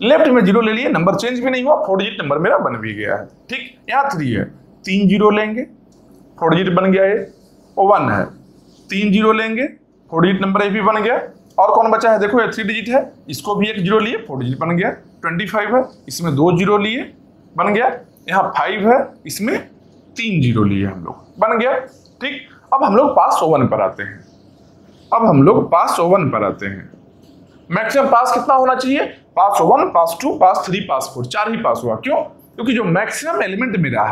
लेफ्ट में 0 ले लिए, नंबर चेंज भी नहीं हुआ, 4 डिजिट नंबर मेरा बन भी गया है। ठीक, यहाँ 3 है, 3 0 लेंगे, 4 डिजिट बन गया है। और 1 है, 3 0 लेंगे, 4 डिजिट नंबर ये भी बन गया। और कौन बचा है? देखो ये 3 डिजिट है, इसको भी एक 0 लिए, 4 डिजिट बन गया। 25 है, इसमें 2 0 लिए, बन गया। यहाँ 5 है, इसमें 3 0 लिए हम लोग, बन गया। ठीक, अब हम लोग पास 1 पर आते हैं। मैक्सिमम पास कितना होना चाहिए? पास 1, पास 2, पास 3, पास 4, 4 ही पास हुआ। क्यों? क्योंकि जो मैक्सिमम एलिमेंट मेरा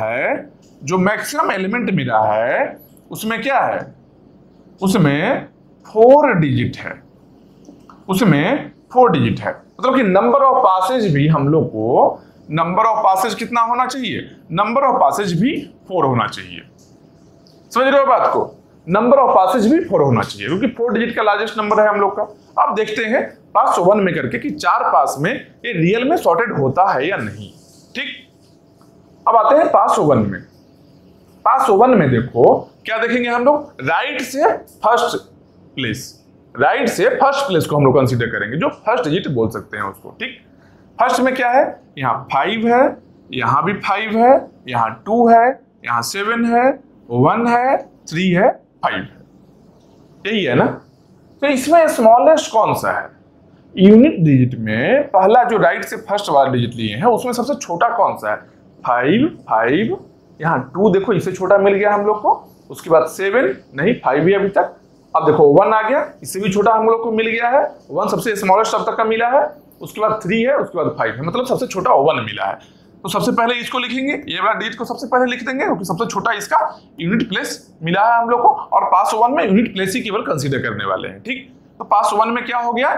है, उसमें क्या है? उसमें 4 डिजिट है, मतलब कि नंबर ऑफ पासेज भी हम लोग को, नंबर ऑफ पासेज कितना होना चाहिए? नंबर ऑफ पासेज भी 4 होना चाहिए। समझ रहे हो बात को? नंबर ऑफ पासेज भी 4 होना चाहिए, क्योंकि 4 डिजिट का लार्जेस्ट नंबर है हम लोग का। अब देखते हैं पास 1 में करके कि 4 पास में ये रियल में सॉर्टेड होता है या नहीं। ठीक, अब आते हैं पास 1 में। पास 1 में देखो क्या देखेंगे हम लोग? राइट से फर्स्ट प्लेस को हम लोग कंसीडर करेंगे, जो फर्स्ट डिजिट बोल सकते हैं उसको। ठीक, फर्स्ट में क्या है? यहाँ 5 है, यहाँ भी 5 है, यहाँ 2 है, यहाँ 7 है, 1 है, 3 है, 5 है। यही है ना? तो इसमें स्मॉलेस्ट कौन सा है? यूनिट डिजिट में पहला जो राइट से फर्स्ट वाला डिजिट लिए हैं, उसमें सबसे छोटा कौन सा है? 5, यहाँ 2 देखो इससे छोटा मिल गया हम लोग को। उसके बाद 7 नहीं, 5 ही अभी तक। अब देखो 1 आ गया, इससे भी छोटा हम लोग को मिल गया है। 1 सबसे स्मॉलेस्ट अब तक का मिला है। उसके बाद 3 है, उसके बाद 5 है, मतलब सबसे छोटा 1 मिला है। तो सबसे पहले इसको लिखेंगे, ये वाला डिजिट को सबसे पहले लिख देंगे, क्योंकि सबसे छोटा इसका यूनिट प्लेस मिला है हम लोग को। और पास 1 में यूनिट प्लेस ही केवल कंसीडर करने वाले हैं। ठीक, तो पास 1 में क्या हो गया?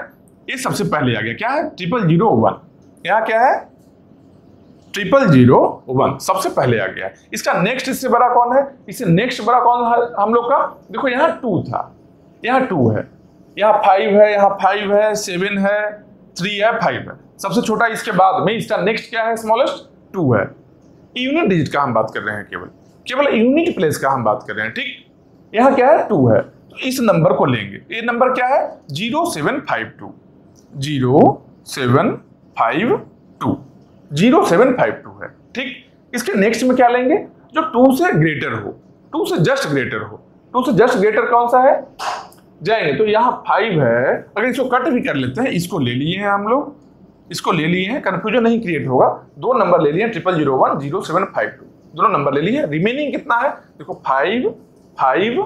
ये सबसे पहले आ गया, क्या है? 00001। यहाँ क्या है? 00001 सबसे पहले आ गया। इसका नेक्स्ट इससे बड़ा कौन है? इससे नेक्स्ट बड़ा कौन है हम लोग का? देखो यहाँ 2 था, यहाँ 2 है, यहाँ 5 है, यहाँ 5 है, 7 है, 3 है, 5 है। सबसे छोटा इसके बाद में इसका नेक्स्ट क्या है? स्मॉलेस्ट 2 है। यूनिट डिजिट का हम बात कर रहे हैं, केवल यूनिट प्लेस का हम बात कर रहे हैं। ठीक, यहाँ क्या है? 2 है, तो इस नंबर को लेंगे। ये नंबर क्या है? 0752 है। ठीक, इसके नेक्स्ट में क्या लेंगे? जो 2 से ग्रेटर हो, 2 से जस्ट ग्रेटर हो। 2 से जस्ट ग्रेटर कौन सा है? जाएंगे तो यहाँ 5 है। अगर इसको कट भी कर लेते हैं, इसको ले लिए हैं हम लोग, इसको ले लिए हैं, कंफ्यूजन नहीं क्रिएट होगा। 2 नंबर ले लिए 0001 0752, दोनों नंबर ले लिए। रिमेनिंग कितना है? देखो 5 5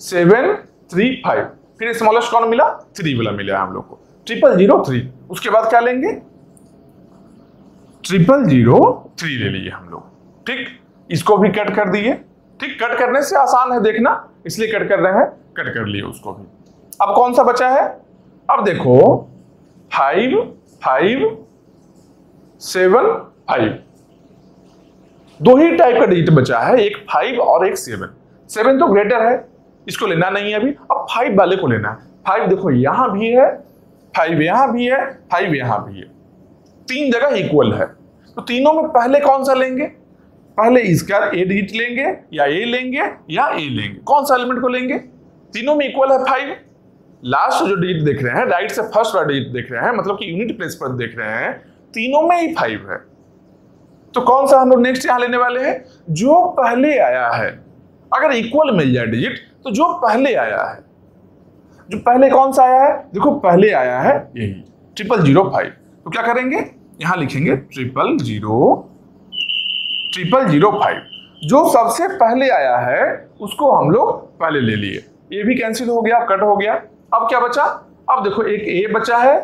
7 3 5, फिर स्मॉलेस्ट कौन मिला? 3 वाला मिला हम लोग को, 0003। उसके बाद क्या लेंगे? 0003 ले लिए हम लोग। ठीक, इसको भी कट कर दिए। ठीक, कट करने से आसान है देखना, इसलिए कट कर रहे हैं, कट कर लिए उसको भी। अब कौन सा बचा है? अब देखो 5 5 7 5, 2 ही टाइप का डिजिट बचा है, एक 5 और एक 7। 7 तो ग्रेटर है, इसको लेना नहीं है अभी। अब 5 वाले को लेना है। 5 देखो यहां भी है, 5 यहां भी है, 5 यहां भी है, 3 जगह इक्वल है। तो तीनों में पहले कौन सा लेंगे? पहले इसका ए डिजिट लेंगे या ए लेंगे या ए लेंगे। कौन सा एलिमेंट को लेंगे? तीनों में इक्वल है 5। लास्ट जो डिजिट देख रहे हैं, राइट से फर्स्ट वाला डिजिट देख रहे हैं, मतलब कि यूनिट प्लेस पर देख रहे हैं, तीनों में ही 5 है। तो कौन सा हम लोग नेक्स्ट यहां लेने वाले हैं? जो पहले आया है। अगर इक्वल मिल जाए डिजिट तो जो पहले आया है। जो पहले कौन सा आया है? देखो पहले आया है यही 0005। तो क्या करेंगे? यहां लिखेंगे 0005। जो सबसे पहले आया है उसको हम लोग पहले ले लिए। ये भी कैंसिल हो गया, कट हो गया। अब क्या बचा? अब देखो एक ए बचा है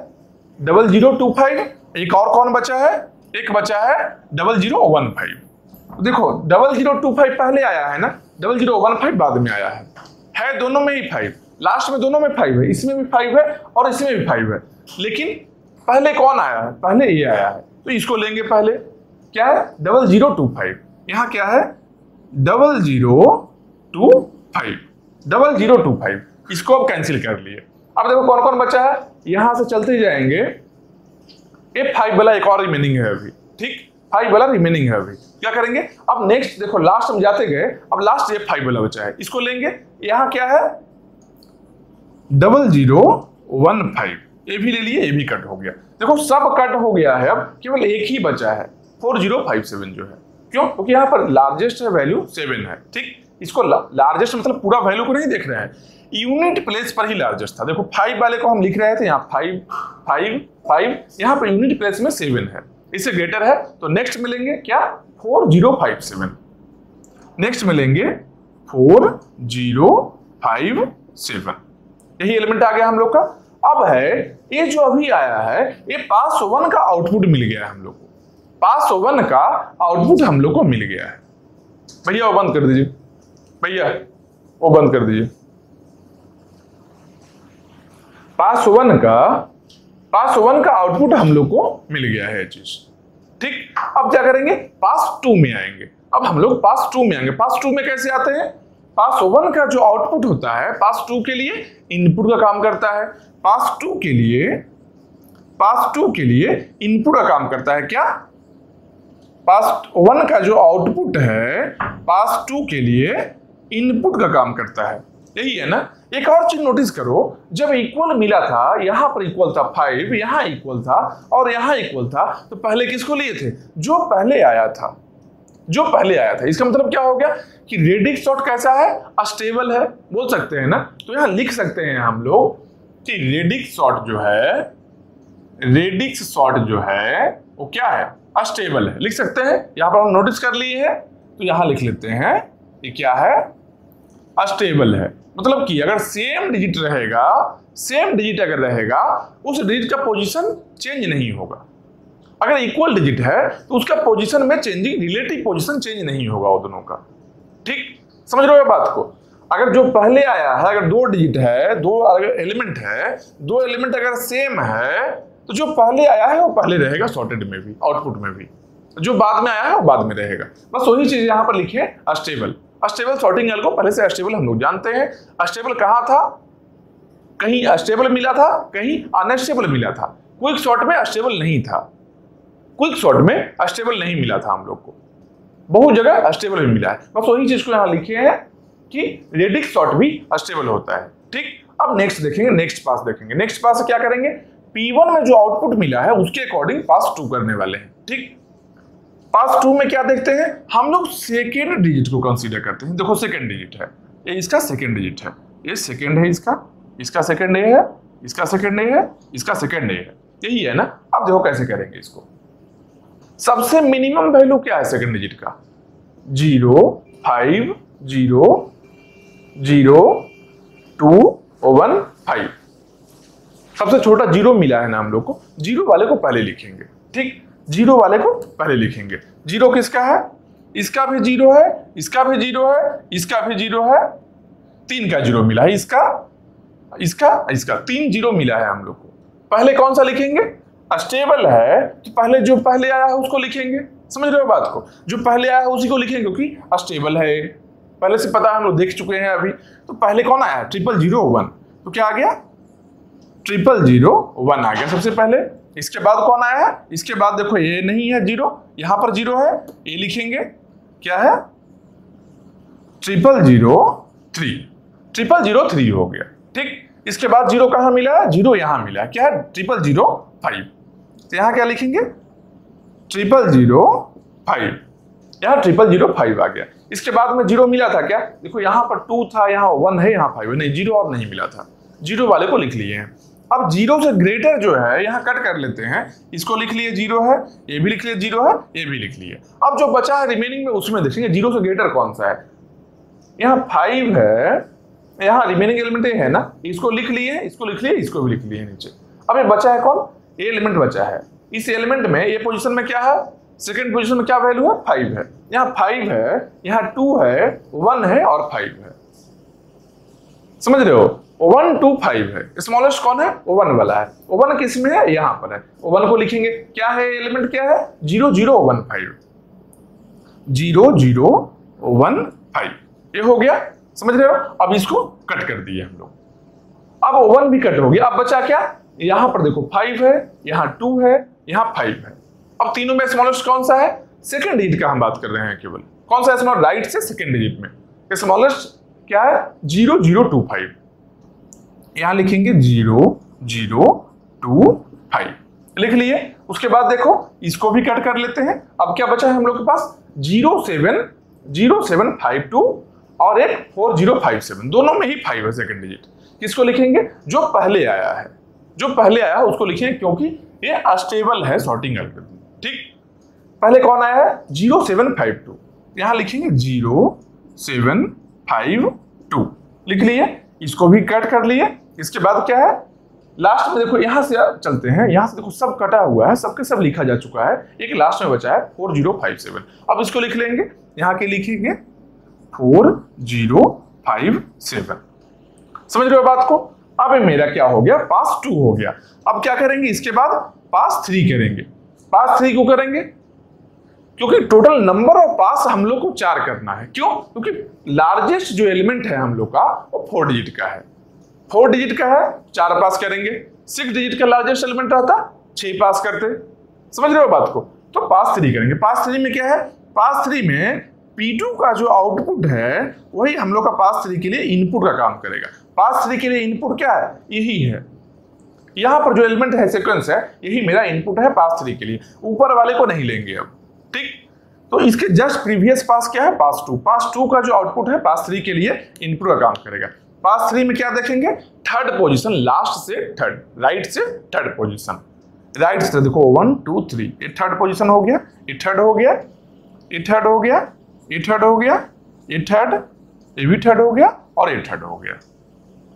0025, एक और कौन बचा है? एक बचा है 0015। देखो 0025 पहले आया है ना, 0015 बाद में आया है दोनों में ही 5। लास्ट में दोनों में 5 है, इसमें भी 5 है और इसमें भी 5 है। लेकिन पहले कौन आया है? पहले ये आया है, तो इसको लेंगे पहले। क्या है? 0025। यहाँ क्या है? 0025। इसको अब कैंसिल कर लिए। अब देखो कौन कौन बचा है, यहां से चलते जाएंगे। ये 5 वाला एक और रिमेनिंग है अभी, ठीक, 5 वाला रिमेनिंग है अभी। क्या करेंगे? अब नेक्स्ट देखो लास्ट हम जाते गए, अब लास्ट ये 5 वाला बचा है, इसको लेंगे। यहां क्या है? 0015। ये भी ले लिए, ये भी कट हो गया। देखो सब कट हो गया है, अब केवल एक ही बचा है 4057 जो है। क्यों? क्योंकि यहाँ पर लार्जेस्ट वैल्यू 7 है, ठीक। इसको लार्जेस्ट मतलब पूरा वैल्यू को नहीं देख रहे हैं, यूनिट प्लेस पर ही लार्जेस्ट था। देखो 5 वाले को हम लिख रहे थे यहाँ 5 5 5, यहाँ पर यूनिट प्लेस में 7 है, इससे ग्रेटर है। तो नेक्स्ट मिलेंगे क्या? 4057। नेक्स्ट मिलेंगे 4057। यही एलिमेंट आ गया हम लोग का। अब है ये जो अभी आया है, ये पास 1 का आउटपुट मिल गया है हम लोग को। पास 1 का आउटपुट हम लोग को मिल गया है। भैया वो बंद कर दीजिए, भैया वो बंद कर दीजिए। पास 1 का आउटपुट हम लोग को मिल गया है चीज, ठीक। अब क्या करेंगे? पास 2 में आएंगे। अब हम लोग पास 2 में आएंगे। पास 2 में कैसे आते हैं? पास 1 का जो आउटपुट होता है, पास 2 के लिए इनपुट का काम करता है। पास 2 के लिए इनपुट का काम करता है। क्या? पास 1 का जो आउटपुट है, पास 2 के लिए इनपुट का काम करता है। यही है ना। एक और चीज नोटिस करो, जब इक्वल मिला था, यहां पर इक्वल था 5, यहां इक्वल था और यहां इक्वल था, तो पहले किसको लिए थे? जो पहले आया था। जो पहले आया था। इसका मतलब क्या हो गया कि रेडिक्स सॉर्ट कैसा है? अस्टेबल है, बोल सकते हैं ना। तो यहां लिख सकते हैं हम लोग कि रेडिक्स सॉर्ट जो है वो क्या है? अस्टेबल है। लिख सकते हैं। यहां पर हम नोटिस कर लिए हैं, तो यहां लिख लेते हैं ये क्या है? अस्टेबल है। मतलब कि अगर सेम डिजिट अगर रहेगा, उस डिजिट का पोजीशन चेंज नहीं होगा। अगर इक्वल डिजिट है तो उसका पोजीशन में चेंजिंग, रिलेटिव पोजीशन चेंज नहीं होगा वो दोनों का, ठीक। समझ रहे हो बात को? अगर जो पहले आया है, अगर 2 डिजिट है, 2 एलिमेंट है, 2 एलिमेंट अगर सेम है, तो जो पहले आया है वो पहले रहेगा सॉर्टेड में भी, आउटपुट में भी। जो बाद में आया है वो बाद में रहेगा। बस वही चीज यहां पर लिखिए, अस्टेबल। अस्टेबल सॉर्टिंग एल्गो पहले से अस्टेबल हम लोग जानते हैं। अस्टेबल कहां था? कहीं अस्टेबल मिला था, कहीं अनस्टेबल मिला था। क्विक सॉर्ट में अस्टेबल नहीं था, क्विक सॉर्ट में अस्टेबल नहीं मिला था हम लोग को, बहुत जगह अस्टेबल भी मिला है। बस वही चीज को यहां लिखे हैं कि रेडिक्स सॉर्ट भी अस्टेबल होता है, ठीक। अब नेक्स्ट देखेंगे, नेक्स्ट पास देखेंगे। नेक्स्ट पास क्या करेंगे? P1 में जो आउटपुट मिला है उसके अकॉर्डिंग पास 2 करने वाले हैं, ठीक। पास 2 में क्या देखते हैं हम लोग? सेकेंड डिजिट को कंसीडर करते हैं। देखो सेकेंड डिजिट है, ये इसका सेकेंड डिजिट है, ये सेकेंड है, इसका सेकेंड ए है, इसका सेकेंड ए है, इसका सेकेंड ए है। यही है ना। अब देखो कैसे करेंगे इसको। सबसे मिनिमम वैल्यू क्या है सेकेंड डिजिट का? 0 5 0 0 2 1 5। सबसे छोटा 0 मिला है ना हम लोग को, 0 वाले को पहले लिखेंगे, ठीक। 0 वाले को पहले लिखेंगे। 0 किसका है? इसका भी 0 है, इसका भी 0 है, इसका भी 0 है, 3 का 0 मिला है, इसका 3 0 मिला है हम लोग को। पहले कौन सा लिखेंगे? अस्टेबल है तो पहले जो पहले आया है उसको लिखेंगे। समझ रहे हो बात को? जो पहले आया है उसी को लिखेंगे, क्योंकि अस्टेबल है। पहले से पता है, हम लोग देख चुके हैं अभी। तो पहले कौन आया? 0001। तो क्या आ गया? 0001 आ गया सबसे पहले। इसके बाद कौन आया है? इसके बाद देखो ये नहीं है 0, यहां पर 0 है, ये लिखेंगे क्या है? 0003। 0003 हो गया। ठीक, इसके बाद 0 कहां मिला है? 0 यहां मिला है, क्या है? 0005। तो यहां क्या लिखेंगे? 0005। यहां 0005 आ गया। इसके बाद में 0 मिला था क्या? देखो यहां पर 2 था, यहां 1 है, यहां 5 है, नहीं 0 और नहीं मिला था, 0 वाले को लिख लिए हैं। अब 0 से ग्रेटर जो है यहां कट कर लेते हैं, इसको लिख लिए 0 है, ये भी लिख लिए 0 है, ये भी लिख लिए। अब जो बचा है रिमेनिंग में उसमें देखेंगे 0 से ग्रेटर कौन सा है। यहाँ 5 है, यहाँ रिमेनिंग एलिमेंट है ना, इसको लिख लिए, इसको लिख लिए, इसको भी लिख लिए नीचे। अब ये बचा है कौन? ये एलिमेंट बचा है। इस एलिमेंट में ये पोजीशन में क्या है? सेकंड पोजीशन में क्या वैल्यू है? 5 है। यहाँ 5 है, यहाँ 2 है, 1 है और 5 है। समझ रहे हो? 1 2 5 है। स्मॉलेस्ट कौन है? 1 वाला है। 1 किस में है? यहाँ पर है। 1 को लिखेंगे, क्या है एलिमेंट? क्या है? 0015। 0015 ये हो गया। समझ रहे हो? अब इसको कट कर दिए हम लोग। अब 1 भी कट हो गया। अब बचा क्या? यहां पर देखो 5 है, यहां 2 है, यहां 5 है। अब तीनों में स्मॉलेस्ट कौन सा है? सेकंड डिजिट का हम बात कर रहे हैं केवल। कौन सा है स्मॉल? राइट से सेकंड डिजिट में स्मॉलेस्ट क्या है? 0025। यहां लिखेंगे 0025 लिख लिए। उसके बाद देखो इसको भी कट कर लेते हैं। अब क्या बचा है हम लोग के पास? 0752 और एक 4057, दोनों में ही 5 है सेकंड डिजिट। किसको लिखेंगे? जो पहले आया है, जो पहले आया है उसको लिखेंगे, क्योंकि ये अस्टेबल है सॉर्टिंग एल्गोरिथम। ठीक, पहले कौन आया है? 0752, यहां लिखेंगे 0752 लिख लिए। इसको भी कट कर लिए। इसके बाद क्या है? लास्ट में देखो यहां से चलते हैं, यहां से देखो सब कटा हुआ है, सबके सब लिखा जा चुका है, एक लास्ट में बचा है 4057। अब इसको लिख लेंगे, यहां के लिखेंगे 4057। समझ रहे हो बात को? अब मेरा क्या हो गया? पास 2 हो गया। अब क्या करेंगे? इसके बाद पास 3 करेंगे। पास 3 क्यों करेंगे? क्योंकि टोटल नंबर ऑफ पास हम लोग को 4 करना है। क्यों? क्योंकि लार्जेस्ट जो एलिमेंट है हम लोग का वो 4 डिजिट का है। 4 डिजिट का है, 4 पास करेंगे। 6 डिजिट का लार्जेस्ट एलिमेंट रहता, 6 पास करते। समझ रहे हो बात को? तो पास 3 करेंगे। पास 3 में क्या है? पास 3 में P2 का जो आउटपुट है वही हम लोग का पास 3 के लिए इनपुट का काम करेगा। पास 3 के लिए इनपुट क्या है? यही है। यहां पर जो एलिमेंट है सीक्वेंस है, यही मेरा इनपुट है पास 3 के लिए। ऊपर वाले को नहीं लेंगे अब। ठीक, तो इसके जस्ट प्रीवियस पास क्या है? पास 2। पास 2 का जो आउटपुट है पास 3 के लिए इनपुट का काम करेगा। पास 3 में क्या देखेंगे? थर्ड पोजीशन, लास्ट से थर्ड, राइट से थर्ड पोजीशन। राइट से देखो 1 2 3, ये थर्ड पोजीशन हो गया, ये थर्ड हो गया, ये थर्ड हो गया, ये थर्ड हो गया, ये थर्ड, ये भी थर्ड हो गया और ये थर्ड हो गया।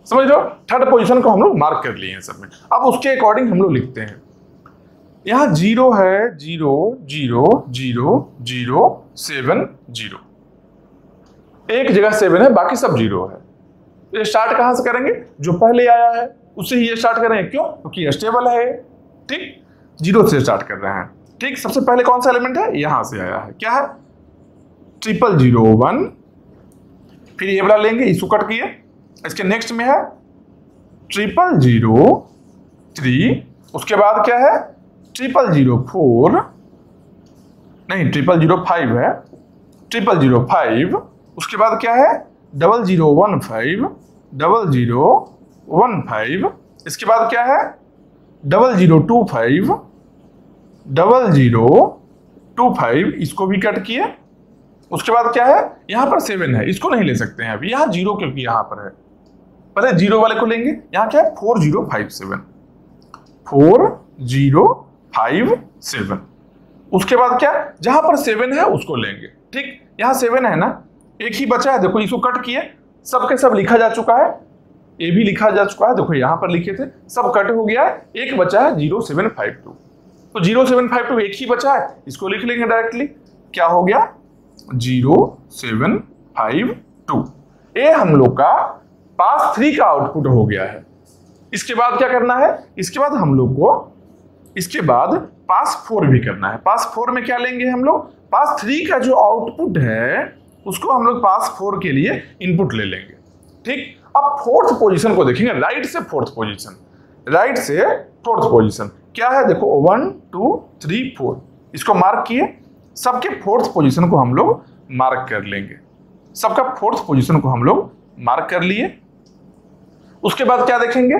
समझ लो, थर्ड पोजीशन को हम लोग मार्क कर लिए हैं सब में। अब उसके अकॉर्डिंग हम लोग लिखते हैं। यहां 0 है, 0 0 0 0 7 0, एक जगह 7 है, बाकी सब 0 है। ये स्टार्ट कहां से करेंगे? जो पहले आया है उससे ही ये स्टार्ट करेंगे। क्यों? क्योंकि स्टेबल है। ठीक, 0 से स्टार्ट कर रहे हैं। ठीक, सबसे पहले कौन सा एलिमेंट है? यहां से आया है, क्या है? 0001। फिर ये वाला लेंगे, इसको कट किए। इसके नेक्स्ट में है 0003। उसके बाद क्या है? 0004, नहीं 0005 है, 0005। उसके बाद क्या है? 0015 0015। इसके बाद क्या है? 0025 0025। इसको भी कट किए। उसके बाद क्या है? यहां पर 7 है, इसको नहीं ले सकते हैं अभी, यहां 0 क्योंकि यहां पर है। पहले 0 वाले को लेंगे। यहां क्या है? 4057 4057। उसके बाद क्या? जहां पर 7 है उसको लेंगे। ठीक, यहां 7 है ना, एक ही बचा है। देखो इसको कट किए, सबके सब लिखा जा चुका है, ये भी लिखा जा चुका है। देखो यहां पर लिखे थे, सब कट हो गया है। एक बचा है 0752। तो 0752 एक ही बचा है, इसको लिख लेंगे डायरेक्टली। क्या हो गया? 0752। ये हम लोग का पास 3 का आउटपुट हो गया है। इसके बाद क्या करना है? इसके बाद हम लोग को इसके बाद पास 4 भी करना है। पास 4 में क्या लेंगे हम लोग? पास 3 का जो आउटपुट है उसको हम लोग पास 4 के लिए इनपुट ले लेंगे। ठीक, अब फोर्थ पोजीशन को देखेंगे, राइट से फोर्थ पोजीशन, राइट से फोर्थ पोजीशन क्या है, देखो 1 2 3 4, इसको मार्क किए, सबके फोर्थ पोजीशन को हम लोग मार्क कर लेंगे, सबका फोर्थ पोजीशन को हम लोग मार्क कर लिए। उसके बाद क्या देखेंगे,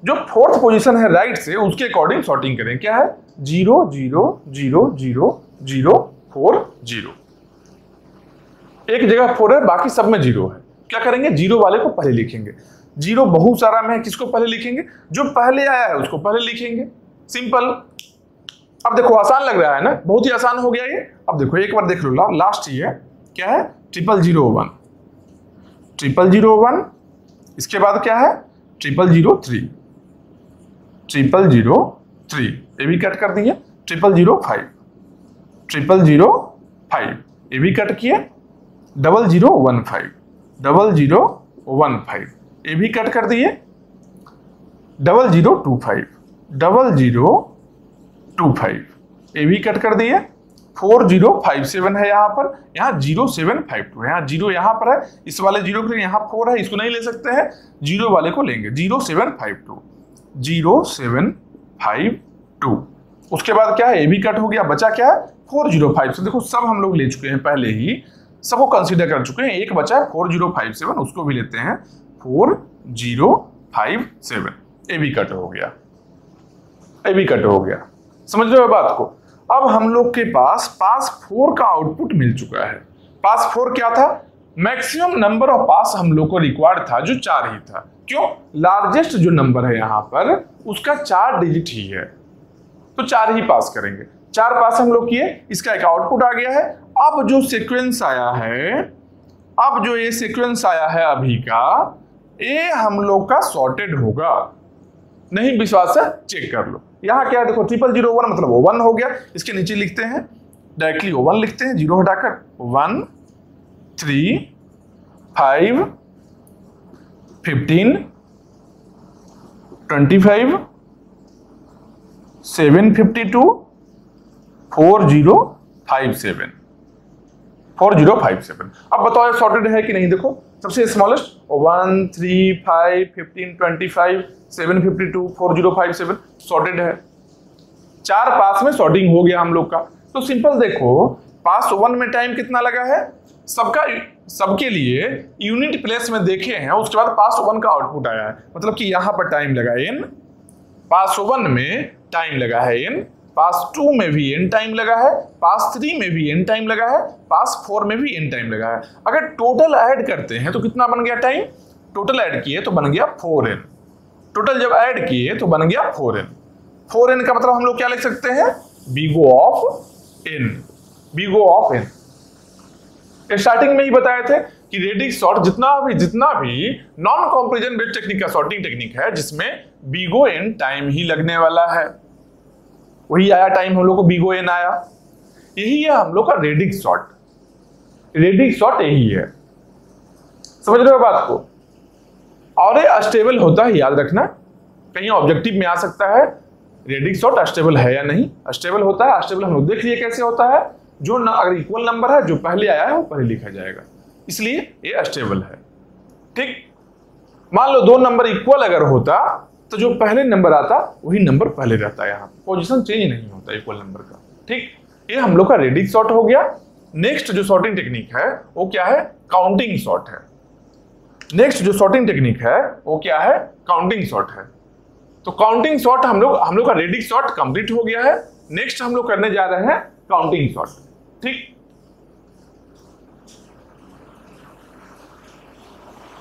जो फोर्थ पोजीशन है राइट से उसके अकॉर्डिंग सॉर्टिंग करें, क्या है 0 0 0 0 0 4 0, एक जगह 4 है बाकी सब में 0 है, क्या करेंगे 0 वाले को पहले लिखेंगे, 0 बहुत सारा में है, किसको पहले लिखेंगे, जो पहले आया है उसको पहले लिखेंगे, सिंपल। अब देखो आसान लग रहा है ना, बहुत ही आसान हो गया ये। अब देखो एक बार देख लो, लास्ट ये क्या है 0001 0001, इसके बाद क्या है 0003 0003, ये भी कट कर दिए, 0005 0005, ये भी कट किए, 0015 0015, ये भी कट कर दिए, 0025 0025, ये भी कट कर दिए, 4057 है यहाँ पर, यहाँ 0752 है, यहाँ 0 यहाँ पर है, इस वाले 0 के लिए यहाँ 4 है, इसको नहीं ले सकते हैं, 0 वाले को लेंगे 0752 0752। उसके बाद क्या है, ये भी कट हो गया, बचा क्या है 4057। देखो सब हम लोग ले चुके हैं पहले ही, सबको कंसीडर कर चुके हैं, एक बचा है 4057, उसको भी लेते हैं 4057, ये भी कट हो गया, ये भी कट हो गया, समझ रहे हो बात को। अब हम लोग के पास पास 4 का आउटपुट मिल चुका है। पास 4 क्या था, मैक्सिमम नंबर ऑफ पास हम लोग को रिक्वायर्ड था जो 4 ही था, क्यों, लार्जेस्ट जो नंबर है यहाँ पर उसका 4 डिजिट ही है, तो 4 ही पास करेंगे, 4 पास हम लोग किए, इसका एक आउटपुट आ गया है। अब जो सीक्वेंस आया है, अब जो ये सीक्वेंस आया है अभी का, ये हम लोग का सॉर्टेड होगा, नहीं विश्वास है चेक कर लो। यहाँ क्या है देखो 0001 मतलब 1 हो गया, इसके नीचे लिखते हैं डायरेक्टली 1 लिखते हैं, 0 हटाकर 1 3 5 15 25 752 4057 4057। अब बताओ ये सॉर्टेड है कि नहीं, देखो सबसे स्मॉलेस्ट 1 3 5 15 25 752 4057 सॉर्टेड है, 4 पास में सॉर्टिंग हो गया हम लोग का। तो सिंपल देखो पास 1 में टाइम कितना लगा है, सबके लिए यूनिट प्लेस में देखे हैं, उसके बाद पास 1 का आउटपुट आया है, मतलब कि यहां पर टाइम लगा n, पास 1 में टाइम लगा है n, पास 2 में भी n टाइम लगा है, पास 3 में भी n टाइम लगा है, पास 4 में भी n टाइम लगा है। अगर टोटल ऐड करते हैं तो कितना बन गया टाइम, टोटल ऐड किए तो बन गया 4n, टोटल जब ऐड किए तो बन गया 4n। 4n का मतलब हम लोग क्या लिख सकते हैं, big o of n, big o of n। Starting में ही बताए थे कि रेडिक्स सॉर्ट जितना भी नॉन कंपैरिजन बेस्ड टेक्निक का सॉर्टिंग टेक्निक है जिसमें बिगो n टाइम ही लगने वाला है, वही आया टाइम हम लोग को बिगो n आया, यही है हम लोग का रेडिक्स सॉर्ट, रेडिक्स सॉर्ट यही है, समझ रहे हो बात को। और ये अस्टेबल होता है, याद रखना, कहीं ऑब्जेक्टिव में आ सकता है रेडिक्स सॉर्ट अस्टेबल है या नहीं, अस्टेबल होता है, अस्टेबल हम लोग देख लिए कैसे होता है, जो अगर इक्वल नंबर है जो पहले आया है वो पहले लिखा जाएगा, इसलिए ये अस्टेबल है। ठीक, मान लो 2 नंबर इक्वल अगर होता तो जो पहले नंबर आता वही नंबर पहले रहता है, यहाँ पोजीशन चेंज नहीं होता इक्वल नंबर का। ठीक, ये हम लोग का रेडिक्स सॉर्ट हो गया। नेक्स्ट जो सॉर्टिंग टेक्निक है वो क्या है, काउंटिंग सॉर्ट है। नेक्स्ट जो सॉर्टिंग टेक्निक है वो क्या है, काउंटिंग सॉर्ट है। तो काउंटिंग सॉर्ट हम लोग का रेडिक्स सॉर्ट कंप्लीट हो गया है। नेक्स्ट हम लोग करने जा रहे हैं काउंटिंग सॉर्ट। ठीक,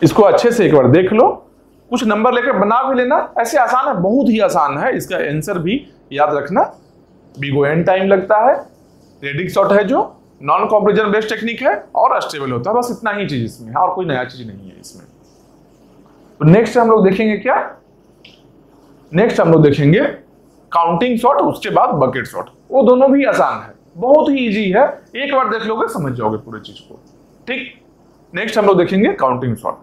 इसको अच्छे से एक बार देख लो, कुछ नंबर लेकर बना भी लेना, ऐसे आसान है, बहुत ही आसान है, इसका आंसर भी याद रखना। बिगो n टाइम लगता है, रेडिक्स सॉर्ट है जो नॉन कंपैरिजन बेस्ड टेक्निक है और अस्टेबल होता है, बस इतना ही चीज इसमें है और कोई नया चीज नहीं है इसमें। तो नेक्स्ट हम लोग देखेंगे क्या, नेक्स्ट हम लोग देखेंगे काउंटिंग सॉर्ट, उसके बाद बकेट सॉर्ट। वो दोनों भी आसान है, बहुत ही इजी है, एक बार देख लोगे समझ जाओगे पूरी चीज को। ठीक, नेक्स्ट हम लोग देखेंगे काउंटिंग सॉर्ट।